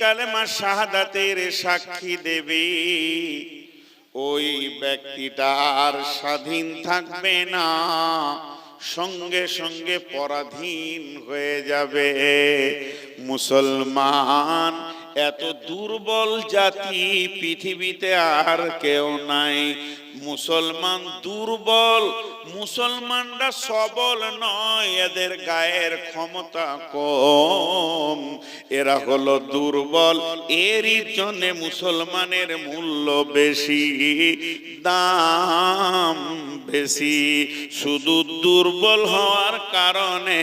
কালেমা শাহাদাতের সাক্ষী দেবে, ওই ব্যক্তিটা আর স্বাধীন থাকবে না, সঙ্গে সঙ্গে পরাধীন হয়ে যাবে। মুসলমান এত দুর্বল জাতি পৃথিবীতে আর কেউ নাই। মুসলমান দুর্বল, মুসলমানরা সবল নয়, এদের গায়ের ক্ষমতা কম, এরা হলো দুর্বল। এরই জন্য মুসলমানের মূল্য বেশি, দাম বেশি। শুধু দুর্বল হওয়ার কারণে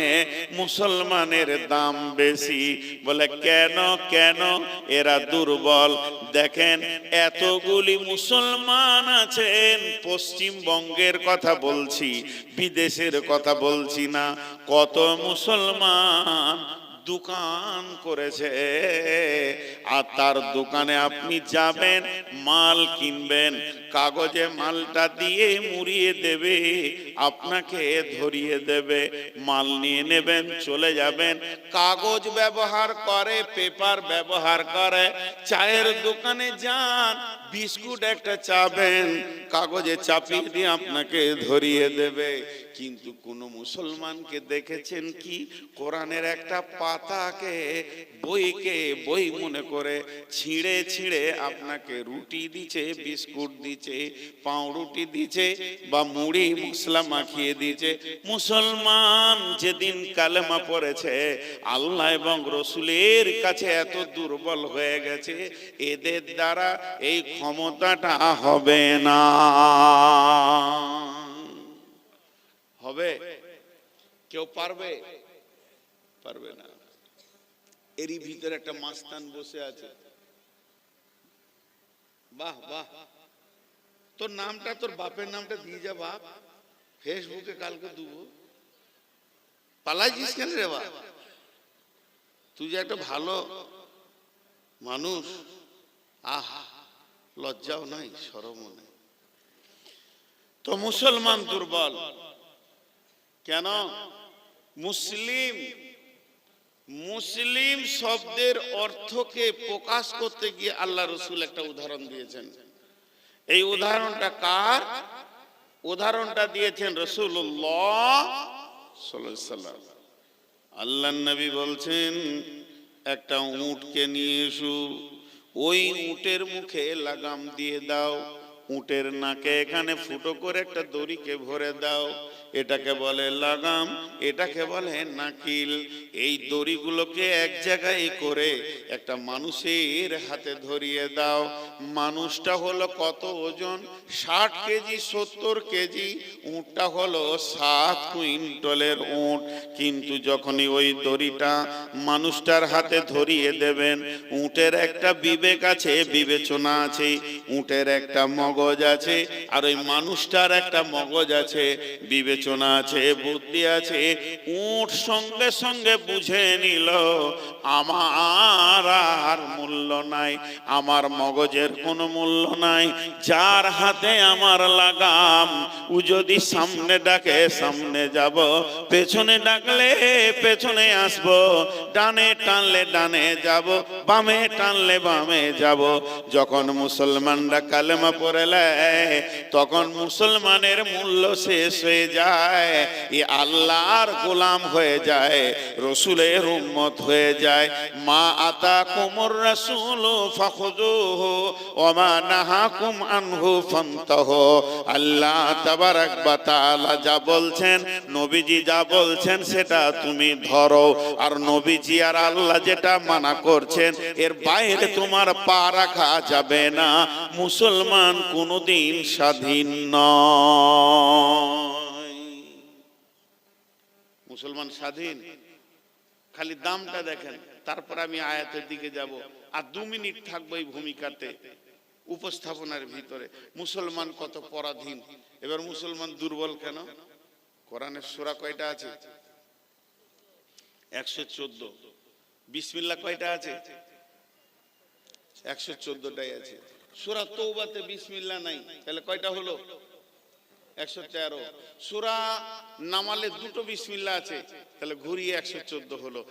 মুসলমানের দাম বেশি। বলে কেন কেন এরা দুর্বল? দেখেন এতগুলি মুসলমান আছেন, পশ্চিমবঙ্গের কথা বলছি, বিদেশের কথা বলছি না। কত মুসলমান দোকান করেছে, আর তার দোকানে আপনি যাবেন, মাল কিনবেন, কাগজে মালটা দিয়ে মুড়িয়ে দেবে, আপনাকে ধরিয়ে দেবে, মাল নিয়ে নেবেন, চলে যাবেন। কাগজ ব্যবহার করে, পেপার ব্যবহার করে। চায়ের দোকানে যান, বিস্কুট একটা চাবেন, কাগজে চাপিয়ে দিয়ে আপনাকে ধরিয়ে দেবে। কিন্তু কোন মুসলমানকে দেখেছেন কি কোরআনের একটা পাতাকে, বইকে বই মনে করে ছিঁড়ে ছিঁড়ে আপনাকে রুটি দিচ্ছে, বিস্কুট দিচ্ছে, পাউরুটি দিচ্ছে, বা মুড়ি মশলা মাখিয়ে দিচ্ছে? মুসলমান যেদিন কালেমা পড়েছে, আল্লাহ এবং রসুলের কাছে এত দুর্বল হয়ে গেছে, এদের দ্বারা এই ক্ষমতাটা হবে না। হবে? কেউ পারবে? পারবে না। এরই ভিতরে একটা মাস্তান বসে আছে। বাহ বাহ, তোর নামটা, তোর বাপের নামটা দিয়ে যা বাপ, ফেসবুকে কালকে দেবো। পালাইছিস কেন রে বাপ? তুই যে একটা ভালো মানুষ, আহা, লজ্জাও নাই, শরমও নাই। তো মুসলমান দুর্বল কেন? মুসলিম, মুসলিম শব্দের অর্থকে প্রকাশ করতে গিয়ে আল্লাহ রসুল একটা উদাহরণ দিয়েছেন। এই উদাহরণটা কার? উদাহরণটা দিয়েছেন রাসূলুল্লাহ সাল্লাল্লাহু আলাইহি ওয়াসাল্লাম। আল্লাহর নবী বলছেন, একটা উটকে নিয়ে এসো, ওই উটের মুখে লাগাম দিয়ে দাও, উটের নাকে এখানে ফুটো করে একটা দড়িকে ভরে দাও, এটাকে বলে লাগাম, এটাকে বলে নাকিল। এই দড়িগুলোকে এক জায়গায় করে একটা মানুষের হাতে ধরিয়ে দাও। মানুষটা হলো কত ওজন? 60 কেজি 70 কেজি। উটটা হলো 7 কুইন্টালের উট। কিন্তু যখনই ওই দড়িটা মানুষটার হাতে ধরিয়ে দেবেন, উটের একটা বিবেক আছে, বিবেচনা আছে, উটের একটা মগজ আছে, আর ওই মানুষটার একটা মগজ আছে, বিবেচনা আছে, বুদ্ধি আছে। উট সঙ্গে সঙ্গে বুঝে নিল আমার আর মূল্য নাই, আমার মগজের কোনো মূল্য নাই। যার হাতে আমার লাগাম, ও যদি সামনে ডাকে সামনে যাব, পেছনে ডাকলে পেছনে আসব, ডানে টানলে ডানে যাব, বামে টানলে বামে যাব। যখন মুসলমানরা কালেমা পড়ে নেয়, তখন মুসলমানের মূল্য শেষ হয়ে যায়, এ আল্লাহর গোলাম হয়ে যায়, রসুলের উম্মত হয়ে যায়। মা আতাকুমুর রাসূলু ফাখুযুহু ওয়া মা নাহাকুম আনহু ফান্তাহু। আল্লাহ তাবারাক ওয়া তাআলা যা বলছেন, নবীজি যা বলছেন সেটা তুমি ধরো, আর নবীজি আর আল্লাহ যেটা মানা করছেন এর বাইরে তোমার পা রাখা যাবে না। মুসলমান কোনদিন স্বাধীন নয়। মুসলমান স্বাধীন? খালি দামটা দেখেন, তারপর আমি আয়াতের দিকে যাব, আর 2 মিনিট থাকবো এই ভূমিকাতে, উপস্থাপনার ভিতরে। মুসলমান কত পরাধীন। এবার মুসলমান দুর্বল কেন? কোরআনের সূরা কয়টা আছে? 114। বিসমিল্লাহ কয়টা আছে? 114টাই আছে। সূরা তওবাতে বিসমিল্লাহ নাই, তাহলে কয়টা হলো? 113। সূরা নামালে দুটো বিসমিল্লাহ আছে, তাহলে ঘুরিয়ে 114 হলো।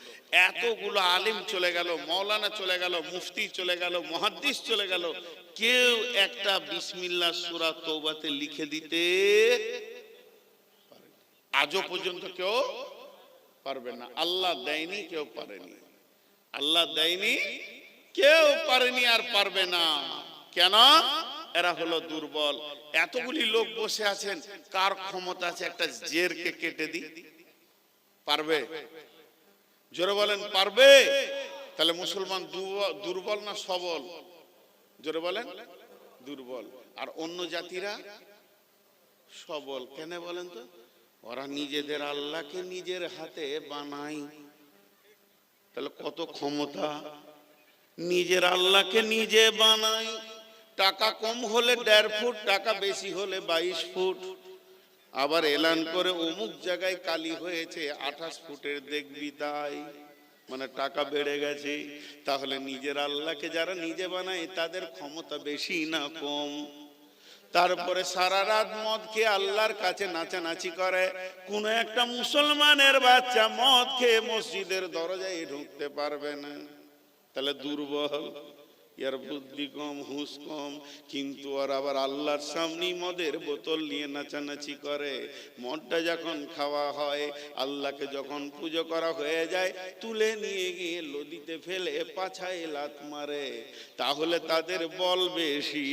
এতগুলো আলেম চলে গেল, মাওলানা চলে গেল, মুফতি চলে গেল, মুহাদ্দিস চলে গেল, কেউ একটা বিসমিল্লাহ সূরা তওবাতে লিখে দিতে আজও পর্যন্ত কেউ পারবে না। আল্লাহ দেয়নি, কেউ পারেনি। আল্লাহ দেয়নি, কেউ পারেনি, আর পারবে না। কেন? এরা হলো দুর্বল। এতগুলি লোক বসে আছেন, কার ক্ষমতা আছে একটা জেরকে কেটে দি? পারবে? জোরে বলেন, পারবে? তাহলে মুসলমান দুর্বল না সবল? জোরে বলেন, দুর্বল। আর অন্য জাতিরা সবল। কেন বলেন তো? ওরা নিজেদের আল্লাহকে নিজের হাতে বানায়। তাহলে কত ক্ষমতা! নিজের আল্লাহকে নিজে বানায়। টাকা কম হলে 1.5 ফুট, টাকা বেশি হলে 22 ফুট। আবার এলান করে অমুক জায়গায় কালি হয়েছে 28 ফুটের দেখবি, তাই মানে টাকা বেড়ে গেছে। তাহলে নিজের আল্লাহকে যারা নিজে বানায় তাদের ক্ষমতা বেশি না কম? তারপরে সারা রাত মদ খেয়ে আল্লাহর কাছে নাচানাচি করে। কোন একটা মুসলমানের বাচ্চা মদ খেয়ে মসজিদের দরজায় ঢুকতে পারবে না। তাহলে দুর্বল। এর বুদ্ধি কম, হুঁশ কম। কিন্তু আর আবার আল্লাহর সামনে মদের বোতল নিয়ে নাচানাচি করে। মদটা যখন খাওয়া হয়, আল্লাহকে যখন পুজো করা হয়ে যায়, তুলে নিয়ে গিয়ে নদীতে ফেলে পাছায় লাত মারে। তাহলে তাদের বল বেশি,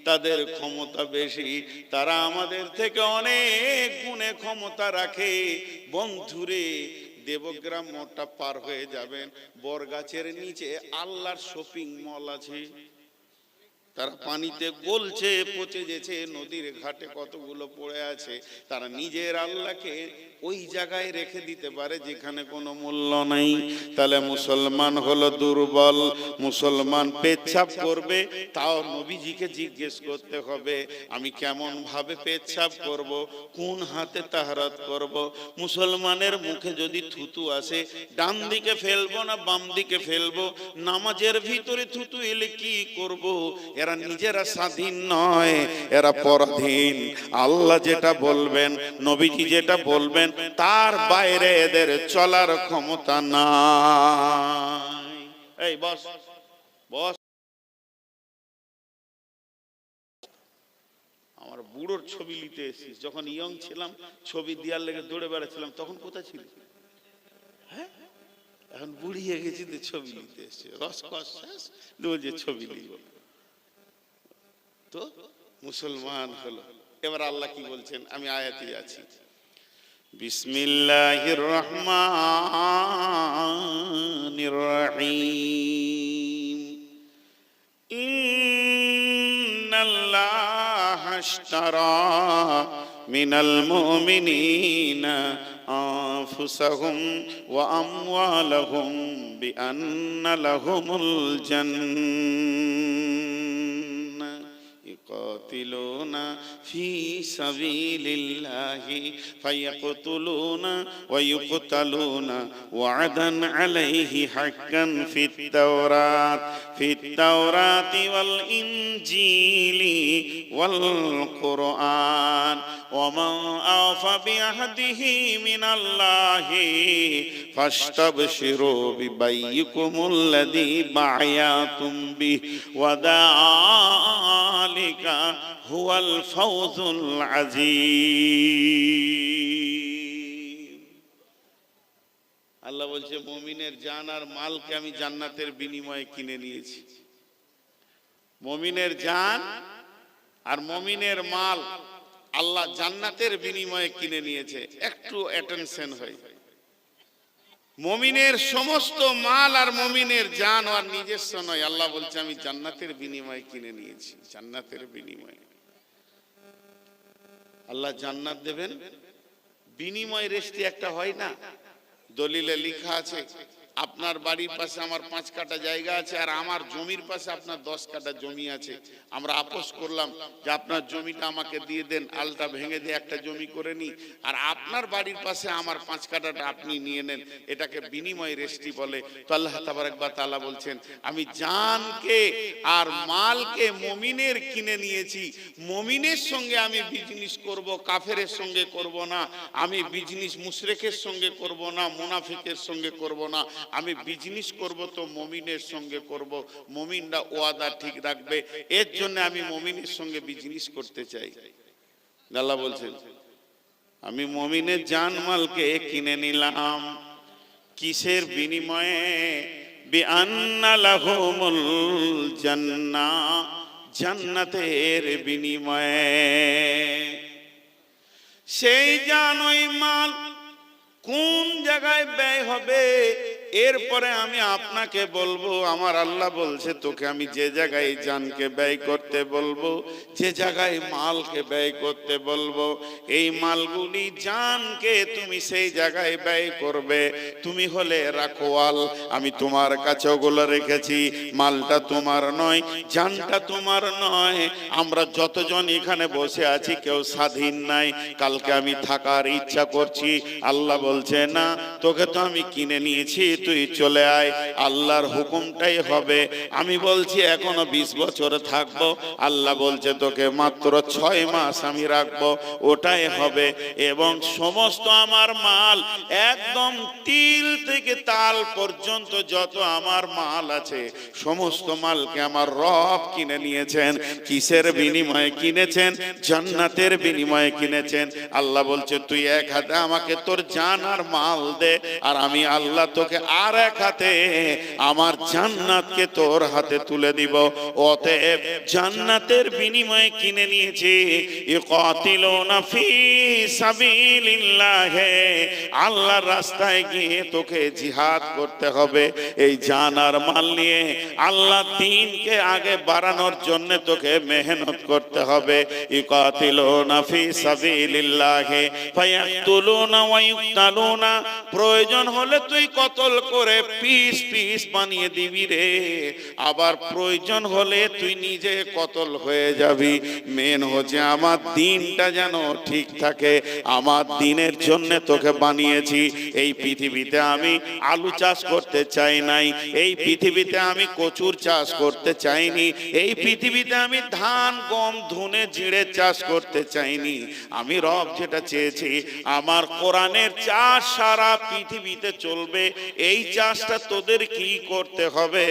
তাদের ক্ষমতা বেশি। তারা আমাদের থেকে অনেক গুণে ক্ষমতা রাখে। বন্ধুরে, দেবগ্রাম মোড়টা পার হয়ে যাবেন, বরগাছের নিচে আল্লাহর শপিং মল আছে। তারা পানিতে গলছে, পচে যেছে, নদীর ঘাটে কতগুলো পড়ে আছে। তারা নিজের আল্লাহকে ওই জায়গায় রেখে দিতে পারে যেখানে কোনো মূল্য নাই। তাহলে মুসলমান হলো দুর্বল। মুসলমান পেচ্ছাপ করবে, তাও নবীজিকে জিজ্ঞেস করতে হবে আমি কেমন ভাবে পেচ্ছাপ করব, কোন হাতে তাহারাত করব। মুসলমানের মুখে যদি থুতু আসে, ডান দিকে ফেলবো না বাম দিকে ফেলবো? নামাজের ভিতরে থুতু এলে কি করব? এরা নিজেরা স্বাধীন নয়, এরা পরাধীন। আল্লাহ যেটা বলবেন, নবীজি যেটা বলবেন, তার বাইরে এদের চলার ক্ষমতা নাই। এই বস বস। আমার বুড়োর ছবি নিতে এসেছিস। যখন ইয়ং ছিলাম, ছবি দেওয়ার লেগে দৌড়ে বেড়াচ্ছিলাম, তখন কোথায় ছিল? হ্যাঁ, এখন বুড়িয়ে গেছি তো ছবি নিতে এসছে। রসকস শেষ, যে ছবি নিব। তো মুসলমান হলো। এবার আল্লাহ কি বলছেন, আমি আয়াতে আছি। বিসমিল্লাহির রহমানির রহিম। ইন্নাল্লাহা আশতারা মিনাল মুমিনিনা আনফুসাহুম ওয়া আমওয়ালাহুম বিআন্না লাহুমুল জান্নাহ ইকাতিলুনা ফি সাবিলিল্লাহি ফায়াকতুলুনা ওয়া ইউকতালুনা ওয়া'দান আলাইহি হাক্কান ফিত তাওরাতি ওয়াল ইনজিলি ওয়াল কুরআন ওয়া মান আওফা বিআহদিহি মিনাল্লাহি ফাস্তাবশিরু বিবাইয়িকুমুল্লাযী বা'য়াতুম বিহি ওয়া যালিকা হুয়াল ফাওজুল আযীম। আল্লাহ বলছে, মুমিনের জান আর মালকে আমি জান্নাতের বিনিময়ে কিনে নিয়েছি। মুমিনের জান আর মুমিনের মাল আল্লাহ জান্নাতের বিনিময়ে কিনে নিয়েছে। একটু অ্যাটেনশন হয়। মুমিনের সমস্ত মাল আর মুমিনের জান আর নিজস্ব নয়। আল্লাহ বলছে আমি জান্নাতের বিনিময়ে কিনে নিয়েছি। জান্নাতের বিনিময়ে আল্লাহ জান্নাত দেবেন। বিনিময় রেস্টি একটা হয় না, দলিলে লেখা আছে আপনার বাড়ির পাশে আমার 5 কাঠা জায়গা আছে, আর আমার জমির পাশে আপনার 10 কাঠা জমি আছে। আমরা আপোষ করলাম যে আপনার জমিটা আমাকে দিয়ে দেন, আলটা ভেঙে দিয়ে একটা জমি করে নি, আর আপনার বাড়ির পাশে আমার 5 কাঠাটা আপনি নিয়ে নেন। এটাকে বিনিময় রেজিস্ট্রি বলে। তো আল্লাহ তাবারক ওয়া তাআলা বলছেন, আমি জানকে আর মালকে মুমিনের কিনে নিয়েছি। মুমিনের সঙ্গে আমি বিজনেস করব, কাফেরের সঙ্গে করব না। আমি বিজনেস মুশরিকের সঙ্গে করব না, মুনাফিকের সঙ্গে করব না। আমি বিজনেস করব তো মুমিনের সঙ্গে করব। মুমিনরা ওয়াদা ঠিক রাখবে, এর জন্য আমি মুমিনের সঙ্গে বিজনেস করতে চাই। আল্লাহ বলছেন, আমি মুমিনের জানমালকে কিনে নিলাম। কিসের বিনিময়ে? বিআন্না লাহুমুল জান্নাহ, জান্নাতের বিনিময়ে। সেই জান, ওই মাল কোন জায়গায় ব্যয় হবে এরপরে আমি আপনাকে বলবো। আমার আল্লাহ বলছে, তোকে আমি যে জায়গায় জানকে ব্যয় করতে বলবো, যে জায়গায় মালকে ব্যয় করতে বলবো, এই মালগুলি জানকে তুমি সেই জায়গায় ব্যয় করবে। তুমি হলে রাখোয়াল, আমি তোমার কাছে ওগুলো রেখেছি। মালটা তোমার নয়, জানটা তোমার নয়। আমরা যতজন এখানে বসে আছি কেউ স্বাধীন নাই। কালকে আমি থাকার ইচ্ছা করছি, আল্লাহ বলছে না, তোকে তো আমি কিনে নিয়েছি, তুই চলে আয়। আল্লাহর হুকুমটাই হবে। আমি বলছি এখনো 20 বছর থাকবো, আল্লাহ বলছে তোকে মাত্র 6 মাস আমি রাখবো, ওটাই হবে। এবং সমস্ত আমার মাল, একদম তিল থেকে তাল পর্যন্ত যত আমার মাল আছে, সমস্ত মালকে আমার রব কিনে নিয়েছেন। কিসের বিনিময়ে কিনেছেন? জান্নাতের বিনিময়ে কিনেছেন। আল্লাহ বলছে, তুই এক হাতে আমাকে তোর জান আর মাল দে, আর আমি আল্লাহ তোকে আর এক হাতে আমার জান্নাতকে তোর হাতে তুলে দিব। অতএব জান্নাতের বিনিময়ে কিনে নিয়েছি। ইকাতিলুনা ফি সাবিলিল্লাহ, আল্লাহর রাস্তায় গিয়ে তোকে জিহাদ করতে হবে। এই জান আর মাল নিয়ে আল্লাহ দ্বীনকে আগে বাড়ানোর জন্য তোকে মেহনত করতে হবে। ইকাতিলুনা ফি সাবিলিল্লাহ ফায়াকতুলুনা ওয়া ইউকতালুনা, প্রয়োজন হলে তুই কতল করে পিস পিস বানিয়ে দিবি রে। আবার প্রয়োজন হলে তুই নিজে কতল হয়ে যাবি। মেন হচ্ছে আমার দিনটা যেন ঠিক থাকে। আমার দিনের জন্য তোকে বানিয়েছি। এই পৃথিবীতে আমি আলু চাষ করতে চাই নাই, এই পৃথিবীতে আমি কচুর চাষ করতে চাইনি, এই পৃথিবীতে আমি ধান গম ধুনে জিরে চাষ করতে চাইনি। আমি রব যেটা চেয়েছি, আমার কোরআনের চাষ সারা পৃথিবীতে চলবে। এই চাষটা তোদের কি করতে হবে?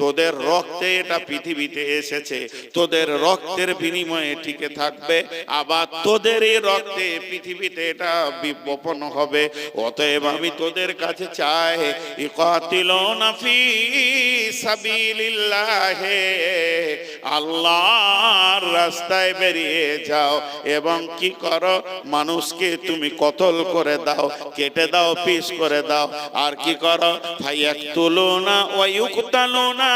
তোদের রক্তে এটা পৃথিবীতে এসেছে, তোদের রক্তের বিনিময়ে টিকে থাকবে। আবার তোদের এই রক্তে পৃথিবীতে এটা বপন হবে। অতএব আমি তোদের কাছে চাই, ইকাতিলুনা ফি সাবিলিল্লাহ, আল্লাহর রাস্তায় বেরিয়ে যাও এবং কি করো? মানুষকে তুমি কতল করে দাও, কেটে দাও, পিস করে দাও। আর কি করো? ফায়াকতুলুনা ওয়া ইউকতালুনা,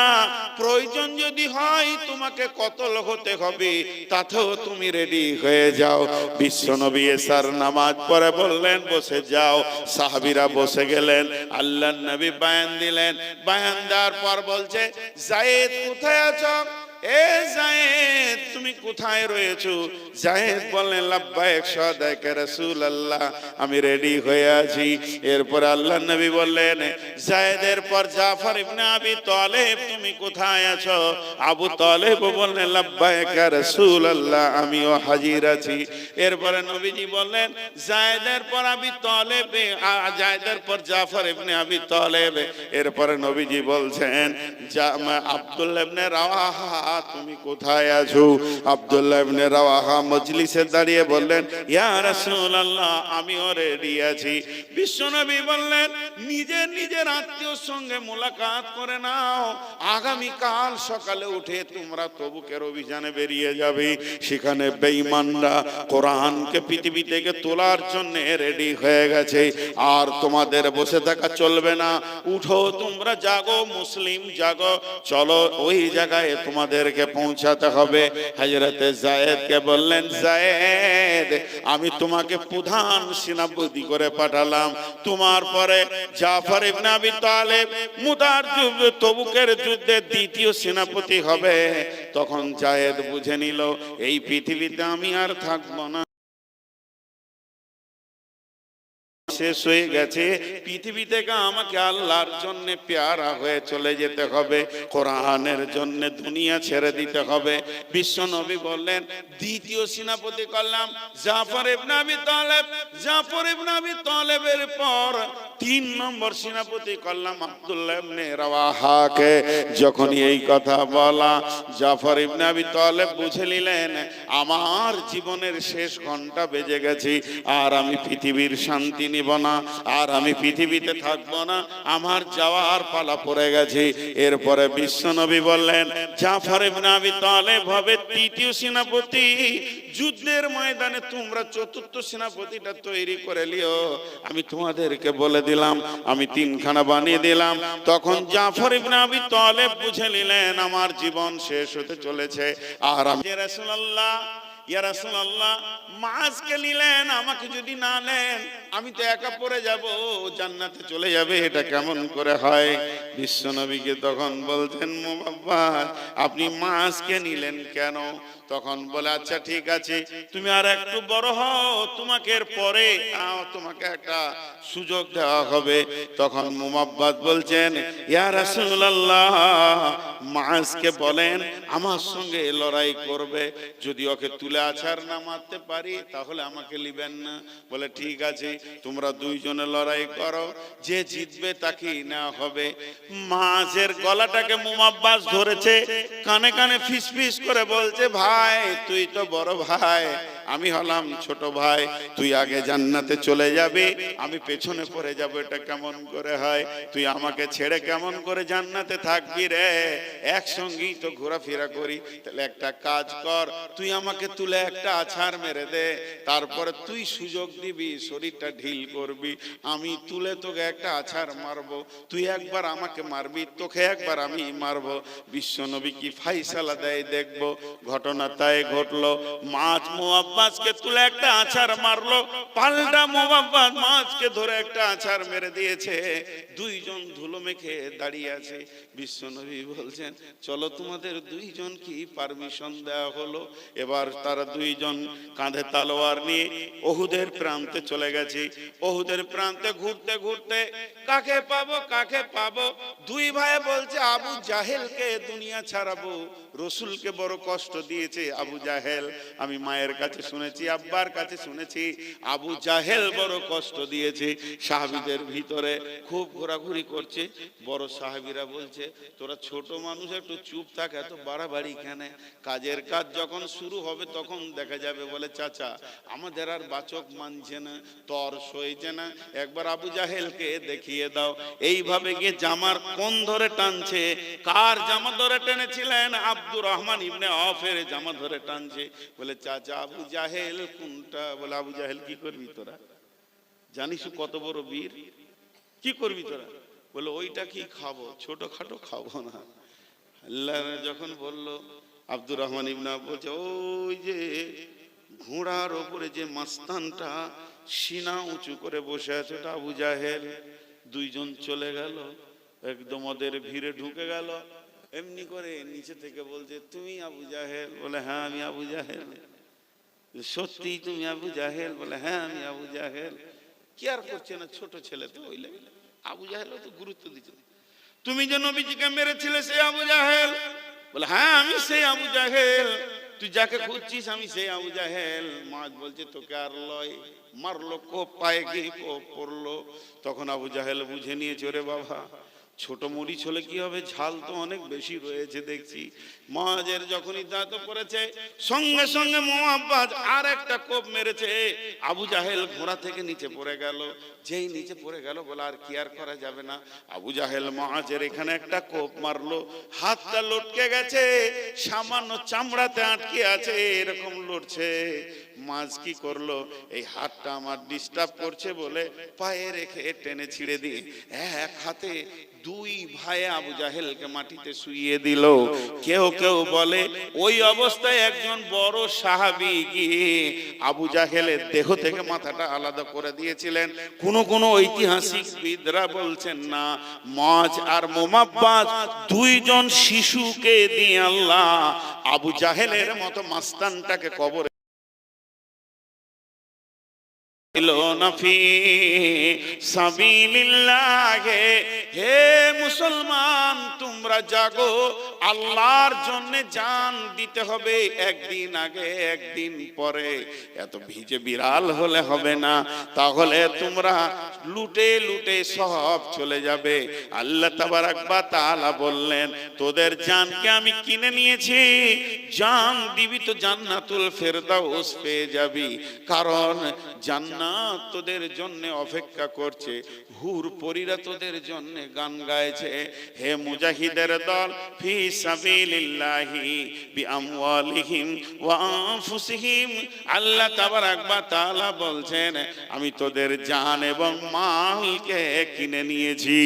প্রয়োজন যদি হয় তোমাকে কতল হতে হবে, তাতেও তুমি রেডি হয়ে যাও। বিশ্বনবী এশার নামাজ পড়ে বললেন, বসে যাও। সাহাবীরা বসে গেলেন। আল্লাহর নবী বয়ান দিলেন। বয়ান দেওয়ার পর বলছে, যায়েদ কোথায় আছো? এ যায়েদ, তুমি কোথায় রয়েছো? যায়েদ বললেন, লাব্বাইক সাদাক রাসূলুল্লাহ, আমি রেডি হয়ে আছি। এরপর আল্লাহর নবী বললেন, যায়েদের পর জাফর ইবনে আবি তালেব, তুমি কোথায় আছো? আবু তালেব বললেন, লাব্বাইক রাসূলুল্লাহ, আমিও হাজির আছি। এরপরে নবীজি বললেন, যায়েদের পর আবি তালেব, যায়েদের পর জাফর ইবনে আবি তালেব। এরপরে নবীজি বলছেন, আব্দুল্লাহ ইবনে রাওয়াহা, তুমি কোথায় আছো? আব্দুল্লাহ ইবনে রাওয়াহা মজলিসে দাঁড়িয়ে বললেন, ইয়া রাসূলুল্লাহ, আমিও রেডি আছি। বিশ্বনবী বললেন, নিজের নিজের আত্মীয়র সঙ্গে মোলাকাত করে নাও। আগামী কাল সকালে উঠে তোমরা তবুকের অভিযানে বেরিয়ে যাবে। সেখানে বেঈমানরা কোরআনকে পৃথিবী থেকে তোলার জন্য রেডি হয়ে গেছে। আর তোমাদের বসে থাকা চলবে না। উঠো, তোমরা জাগো, মুসলিম জাগো, চলো ওই জায়গায় তোমাদের আমাদেরকে পৌঁছাতে হবে। হযরতে যায়েদকে বললেন, যায়েদ আমি তোমাকে প্রধান সেনাপতি করে পাঠালাম, তোমার পরে জাফর ইবনে আবি তালেব মুতার যুদ্ধে তবুকের যুদ্ধে দ্বিতীয় সেনাপতি হবে। তখন যায়েদ বুঝে নিল এই পৃথিবীতে আমি আর থাকবো না, শেষ হয়ে গেছে, পৃথিবী থেকে আমাকে আল্লাহর জন্য পেয়ারা হয়ে চলে যেতে হবে, কোরআনের জন্য দুনিয়া ছেড়ে দিতে হবে। বিশ্ব নবী বললেন দ্বিতীয় সেনাপতি করলাম জাফর ইবনে আবি তালেব। জাফর ইবনে আবি তালেবের পর 3 নম্বর সেনাপতি করলাম আব্দুল্লাহ ইবনে রাওয়াহাকে। যখন এই কথা বলা, জাফর ইবনে আবি তালেব বুঝে নিলেন আমার জীবনের শেষ ঘন্টা বেজে গেছে, আর আমি পৃথিবীর শান্তি নিব না, আর আমি পৃথিবীতে থাকবো না, আমার যাওয়ার পালা পড়ে গেছে। এরপরে বিশ্বনবী বললেন জাফর ইবনে আবি তালেব হবে তৃতীয় সেনাপতি। যুদ্ধের ময়দানে তোমরা চতুর্থ সেনাপতিটা তৈরি করে লিও, আমি তোমাদেরকে বলে দিলাম, আমি 3 খানা বানিয়ে দিলাম। তখন জাফর ইবনে আবি তালেব বুঝে নিলেন আমার জীবন শেষ হতে চলেছে, আর আমি রাসূলুল্লাহ, ইয়া রাসূলুল্লাহ মাঝকে নিলেন, আমাকে যদি না নেন আমি তো একা পড়ে যাব, জান্নাতে চলে যাবে, এটা কেমন করে হয়? বিশ্বনবীকে তখন বলছেন মুবাব্বাস আপনি মাঝকে নিলেন কেন? তখন বলে আচ্ছা ঠিক আছে, তুমি আর একটু বড় হও, তোমাকে এর পরে তোমাকে একটা সুযোগ দেওয়া হবে। তখন মুবাব্বাস বলছেন ইয়া রাসূলুল্লাহ মাঝকে বলেন আমার সঙ্গে লড়াই করবে, যদি ওকে তুলে আছাড় না মারতে পারি তাহলে আমাকে নিবেন না। বলে ঠিক আছে, তোমরা 2 জনে লড়াই করো, যে জিতবে তাকেই নেওয়া হবে। মাঝের গলাটাকে মুবাব্বাস ধরেছে, কানে কানে ফিসফিস করে বলছে ভাই তুই তো বড় ভাই, আমি হলাম ছোট ভাই, তুই আগে জান্নাতে চলে যাবি, আমি পেছনে পড়ে যাব, এটা কেমন করে হয়? তুই আমাকে ছেড়ে কেমন করে জান্নাতে থাকবি রে? একসঙ্গেই তো ঘোরাফেরা করি, তাহলে একটা কাজ কর, তুই আমাকে তুলে একটা আছাড় মেরে দে, তারপরে তুই সুযোগ দিবি, শরীরটা ঢিল করবি, আমি তুলে তোকে একটা আছাড় মারবো, তুই একবার আমাকে মারবি, তোকে একবার আমি মারবো। বিশ্বনবী কি ফাইসালা দেয় দেখবো। ঘটনা তাই ঘটলো, মাছ মুবাব্বাসকে তুলে একটা আছাড় মারলো, পাল্টা মুবাব্বাস মাছকে ধরে একটা আছাড় মেরে দিয়েছে। 2 জন ধুলো মেখে দাঁড়িয়ে আছে। বিশ্বনবী বলছেন চলো তোমাদের 2 জন কি পারমিশন দেওয়া হলো। এবার তারা 2 জন কাঁধে তলোয়ার নিয়ে ওহুদের প্রান্তে চলে গেছে। ওহুদের প্রান্তে ঘুরতে ঘুরতে কাকে পাবো কাকে পাবো, 2 ভাই বলছে আবু জাহেলকে দুনিয়া ছাড়াবো, রসুলকে বড় কষ্ট দিয়েছে আবু জাহেল। আমি মায়ের কাছে শুনেছি, আব্বার কাছে শুনেছি আবু জাহেল বড় কষ্ট দিয়েছে। সাহাবীদের ভিতরে খুব ঘোরাঘুরি করছে। বড় সাহাবীরা বলছে তোরা ছোট মানুষ একটু চুপ থাক, এত বাড়াবাড়ি কেন? কাজের কাজ যখন শুরু হবে তখন দেখা যাবে। বলে চাচা আমাদের আর বাচক মানছে না, তর সইছে না, একবার আবু জাহেলকে দেখিয়ে দাও। এইভাবে গিয়ে জামার কোন ধরে টানছে, কার জামা ধরে টেনেছিলেন? আব্দুর রহমান ইবনে আওফের জামা ধরে টানছে। বলে চাচা আবু জাহেল কোনটা? বলে আবু জাহেল কি করবি তোরা? জানিস কত বড় বীর, কি করবি তোরা? বলে ওইটা কি খাবো, ছোটখাটো খাবো না। আল্লাহ যখন বলল, আব্দুর রহমান ইবনে আওফ বলছে ওই যে ঘোড়ার ওপরে যে মাস্তানটা সিনা উঁচু করে বসে আছে ওটা আবু জাহেল। 2 জন চলে গেল, একদম ওদের ভিড়ে ঢুকে গেল, এমনি করে নিচে থেকে বলছে তুমি আবু জাহেল? বলে হ্যাঁ আমি আবু জাহেল। সত্যি তুমি আবু জাহেল? বলে হ্যাঁ আমি আবু জাহেল। কি আর করছে না, ছোট ছেলে তো, ওই লাগে আবু জাহেল তো গুরুত্ব দিচ্ছে। তুমি যে নবীজিকে মেরেছিলে সেই আবু জাহেল? বলে হ্যাঁ আমি সেই আবু জাহেল। তুই যাকে খুঁজছিস আমি সেই আবু জাহেল। মাছ বলছে তোকে আর লয়, মারলো, কোপ পায়ে গিয়ে কোপ পড়লো। তখন আবু জাহেল বুঝে নিয়েছে ওরে বাবা ছোট মরিচ হলে কি হবে, ঝাল তো অনেক বেশি রয়েছে দেখছি। মাঝের যখনই দাঁত পড়েছে সঙ্গে সঙ্গে মুবাব্বাস আর একটা কোপ মেরেছে। আবু জাহেল ঘোড়া থেকে নিচে পড়ে গেল। যেই নিচে পড়ে গেল বলে আর কি আর করা যাবে না। আবু জাহেল মাঝের এখানে একটা কোপ মারলো, হাতটা লটকে গেছে, সামান্য চামড়াতে আটকে আছে, এরকম লড়ছে। মাছ কি করলো, এই হাতটা আমার ডিস্টার্ব করছে বলে পায়ে রেখে টেনে ছিঁড়ে দিয়ে এক হাতে দুই ভাই আবু জাহেলকে মাটিতে শুইয়ে দিল। কেউ কেউ বলে ওই অবস্থায় একজন বড় সাহাবী গিয়ে আবু জাহেলের দেহ থেকে মাথাটা আলাদা করে দিয়েছিলেন। কোন ঐতিহাসিকবিদরা বলছেন না, মাজ আর মোমাব্বাজ দুইজন শিশুকে দিয়ে আল্লাহ আবু জাহেলের মতো মাস্তানটাকে কবরে হে মুসলমান, তোমরা জাগো, আল্লাহর জন্য জান দিতে হবে, একদিন আগে একদিন পরে। এত ভিজে বিড়াল হলে হবে না, তাহলে তোমরা লুটে লুটে সব চলে যাবে। আল্লাহ তাবারাক ওয়া তাআলা বললেন, তোদের জানকে আমি কিনে নিয়েছি, জান দিবি তো জান্নাতুল ফেরদাউস পেয়ে যাবি, কারণ জান্নাত তোদের জন্য অপেক্ষা করছে, হুর পরীরা তোদের জন্য গান গাইছে। হে মুজাহিদের দল, ফি সাবিলিল্লাহি বিআমওয়ালিহিম ওয়া আনফুসিহিম, আল্লাহ তাবারাক ওয়া তাআলা বলছেন, আমি তোদের জান এবং মালকে কিনে নিয়েছি।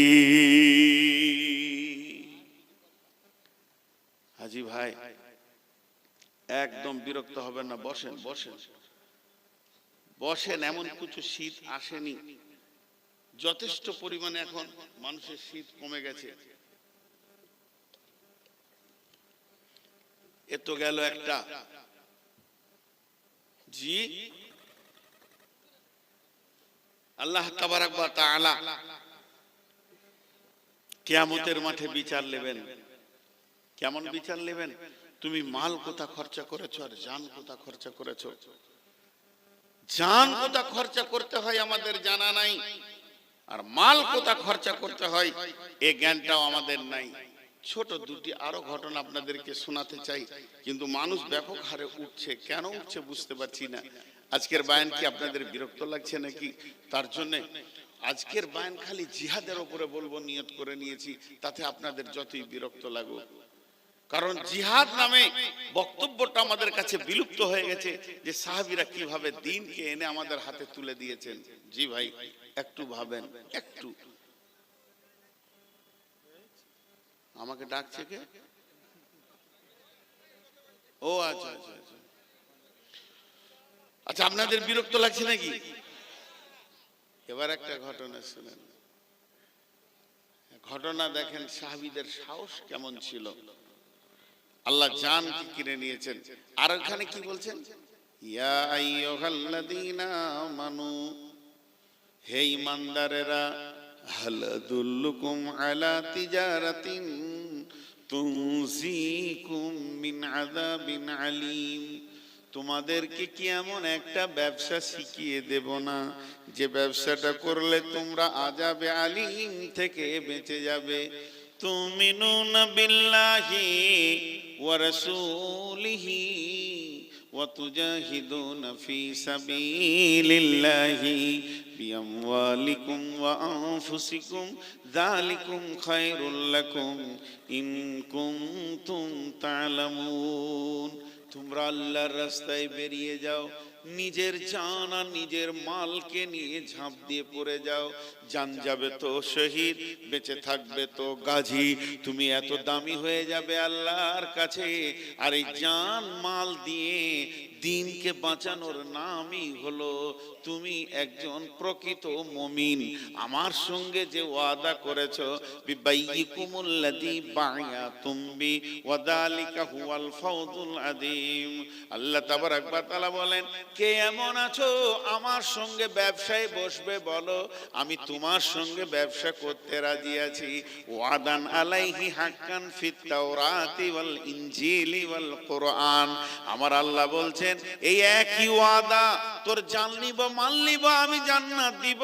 হাজী ভাই, একদম বিরক্ত হবেন না, বসেন বসেন বসেন। এমন কিছু শীত আসেনি, যথেষ্ট পরিমাণে এখন মানুষের শীত কমে গেছে। এ তো গেল একটা। জি, আল্লাহ তাবারাক ওয়া তাআলা কিয়ামতের মাঠে বিচার নেবেন। কেমন বিচার নেবেন? তুমি মাল কোথা খরচা করেছো আর জান কোথা খরচা করেছো। জান কোথা খরচা করতে হয় আমাদের জানা নাই, আর মাল কোথা খরচা করতে হয় এ জ্ঞানটাও আমাদের নাই। ছোট দুটি আরো ঘটনা আপনাদেরকে শোনাতে চাই, কিন্তু মানুষ ব্যাপক হারে উঠছে, কেন উঠছে বুঝতে পারছি না। আজকের বায়ান কি আপনাদের বিরক্ত লাগছে নাকি? তার জন্য আজকের বায়ান খালি জিহাদের উপরে বলবো, নিয়ত করে নিয়েছি, তাতে আপনাদের যতই বিরক্ত লাগুক। কারণ জিহাদ নামে বক্তব্যটা আমাদের কাছে বিলুপ্ত হয়ে গেছে, যে সাহাবীরা কিভাবে দ্বীনকে এনে আমাদের হাতে তুলে দিয়েছেন। জি ভাই, একটু ভাবেন, একটু। আমাকে ডাকছে কে? ও আচ্ছা আচ্ছা আচ্ছা আচ্ছা, আপনাদের বিরক্ত লাগছে নাকি? এবার একটা ঘটনা শুনেন। ঘটনা দেখেন সাহাবীদের সাহস কেমন ছিল। আল্লাহ জান কি কিনে নিয়েছেন। আর ওখানে কি বলছেন? ইয়া আইয়ুহাল্লাযীনা আমানু, হে ঈমানদারেরা, হাল আদুল্লুকুম আলা তিজারাতিন তুনজিকুম মিন আযাবিন আলীম, তোমাদেরকে কি এমন একটা ব্যবসা শিখিয়ে দেব না, যে ব্যবসাটা করলে তোমরা আযাবে আলীম থেকে বেঁচে যাবে। তুমিনুনা বিল্লাহি ওয়া রাসূলিহি ওয়া তুজাহিদুনা ফি সাবিলিল্লাহি বিআমওয়ালিকুম ওয়া আনফুসিকুম, যালিকুম খায়রুল লাকুম ইন কুনতুম তা'লামুন। তোমরা আল্লাহর রাস্তায় বেরিয়ে যাও, নিজের জান আর নিজের মালকে নিয়ে ঝাঁপ দিয়ে পড়ে যাও। জান যাবে তো শহীদ, বেঁচে থাকবে তো গাজী। তুমি এত দামি হয়ে যাবে আল্লাহর কাছে, আর এই জান মাল দিয়ে দ্বীনকে বাঁচানোর নামই হলো তুমি একজন প্রকৃত মুমিন। আমার সঙ্গে যে ওয়াদা করেছো, বিবাইয়িকুমুল্লাযী বায়াতুম বি ওয়া যালিকা হুয়াল ফাওজুল আযীম। আল্লাহ তাবারাক ওয়া তাআলা বলেন, কে এমন আছো আমার সঙ্গে ব্যবসায় বসবে বলো, আমি তোমার সঙ্গে ব্যবসা করতে রাজি আছি। ওয়াদান আলাইহি হাক্কান ফিত তাওরাতি ওয়াল ইনজিলি ওয়াল কুরআন। আমার আল্লাহ বলছেন, এই একই ওয়াদা, তোর জান নিব মাল নিব, আমি জান্নাত দিব।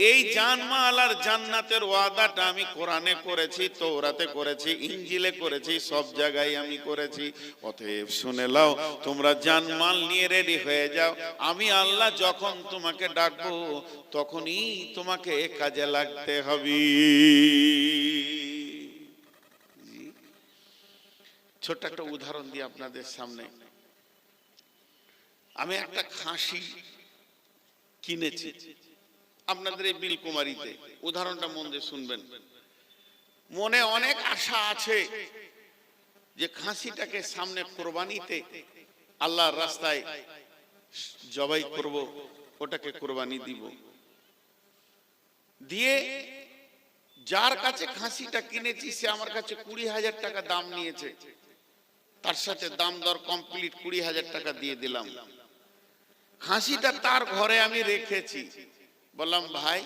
এই জানমাল আর জান্নাতের ওয়াদাটা আমি কোরআনে করেছি, তাওরাতে করেছি, ইনজিলে করেছি, সব জায়গায় আমি করেছি। অতএব শুনে নাও, তোমরা জানমাল নিয়ে রেডি হয়ে যাও। আমি আল্লাহ যখন তোমাকে ডাকবো, তখনই তোমাকে কাজে লাগতে হবে। ছোট্ট একটা উদাহরণ দিই আপনাদের সামনে। আমি একটা খাসি কিনেছি আপনাদের এই বিলকুমারীতে। উদাহরণটা মন দিয়ে শুনবেন। মনে অনেক আশা আছে যে খাসিটাকে সামনে কোরবানিতে আল্লাহর রাস্তায় জবাই করব, ওটাকে কোরবানি দিব। দিয়ে যার কাছে খাসিটা কিনেছি সে আমার কাছে 20,000 টাকা দাম নিয়েছে, তার সাথে দাম দর কমপ্লিট 20,000 টাকা দিয়ে দিলাম। খাসিটা তার ঘরে আমি রেখেছি, বললাম ভাই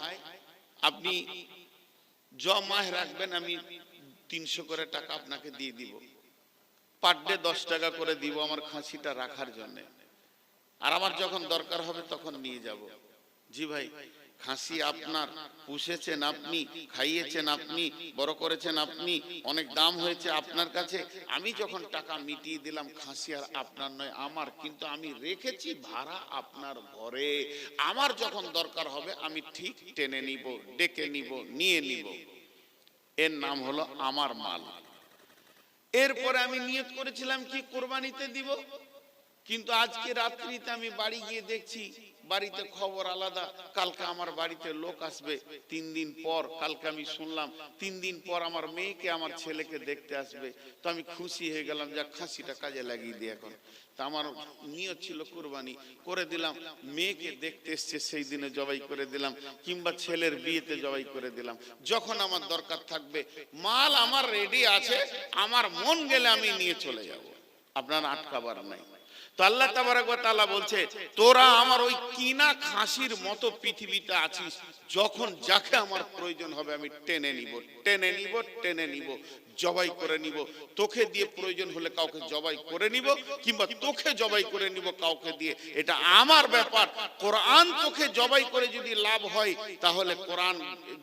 আপনি জমা রাখবেন, আমি 300 করে টাকা আপনাকে দিয়ে দিব, পার ডে 10 টাকা করে দিব আমার খাসিটা রাখার জন্য, আর আমার যখন দরকার হবে তখন নিয়ে যাব। জি ভাই, খাসি আপনার, পুষেছেন আপনি, খাইয়েছেন আপনি, বড় করেছেন আপনি, অনেক দাম হয়েছে আপনার কাছে, আমি যখন টাকা মিটিয়ে দিলাম খাসি আর আপনার নয় আমার, কিন্তু আমি রেখেছি ভাড়া আপনার ঘরে, আমার যখন দরকার হবে আমি ঠিক টেনে নিব, ডেকে নিব, নিয়ে নিব, এর নাম হলো আমার মাল। এরপরে আমি নিয়ত করেছিলাম কি কোরবানিতে দিব, কিন্তু আজকে রাত্রিতে আমি বাড়ি গিয়ে দেখছি বাড়িতে খবর আলাদা, কালকে আমার বাড়িতে লোক আসবে 3 দিন পর। কালকে আমি শুনলাম 3 দিন পর আমার মেয়েকে আমার ছেলেকে দেখতে আসবে, তো আমি খুশি হয়ে গেলাম যে খাসিটা কাজে লাগিয়ে দিই এখন। তা আমার নিয়ত ছিল কোরবানি করে দিলাম, মেয়েকে দেখতে এসছে সেই দিনে জবাই করে দিলাম, কিংবা ছেলের বিয়েতে জবাই করে দিলাম। যখন আমার দরকার থাকবে মাল আমার রেডি আছে, আমার মন গেলে আমি নিয়ে চলে যাব, আপনার আটকাবার নাই। তো আল্লাহ তাবারক ওয়া তাআলা বলছে তোরা আমার ওই কিনা খাসির মতো পৃথিবীতে আছিস, যখন যাকে আমার প্রয়োজন হবে আমি টেনে নিব, টেনে নিব, টেনে নিব, জবাই করে নিব। তোকে দিয়ে প্রয়োজন হলে কাউকে জবাই করে নিব, কিংবা তোকে জবাই করে নিব কাউকে দিয়ে, এটা আমার ব্যাপার। কোরআন তোকে জবাই করে যদি লাভ হয়, তাহলে কোরআন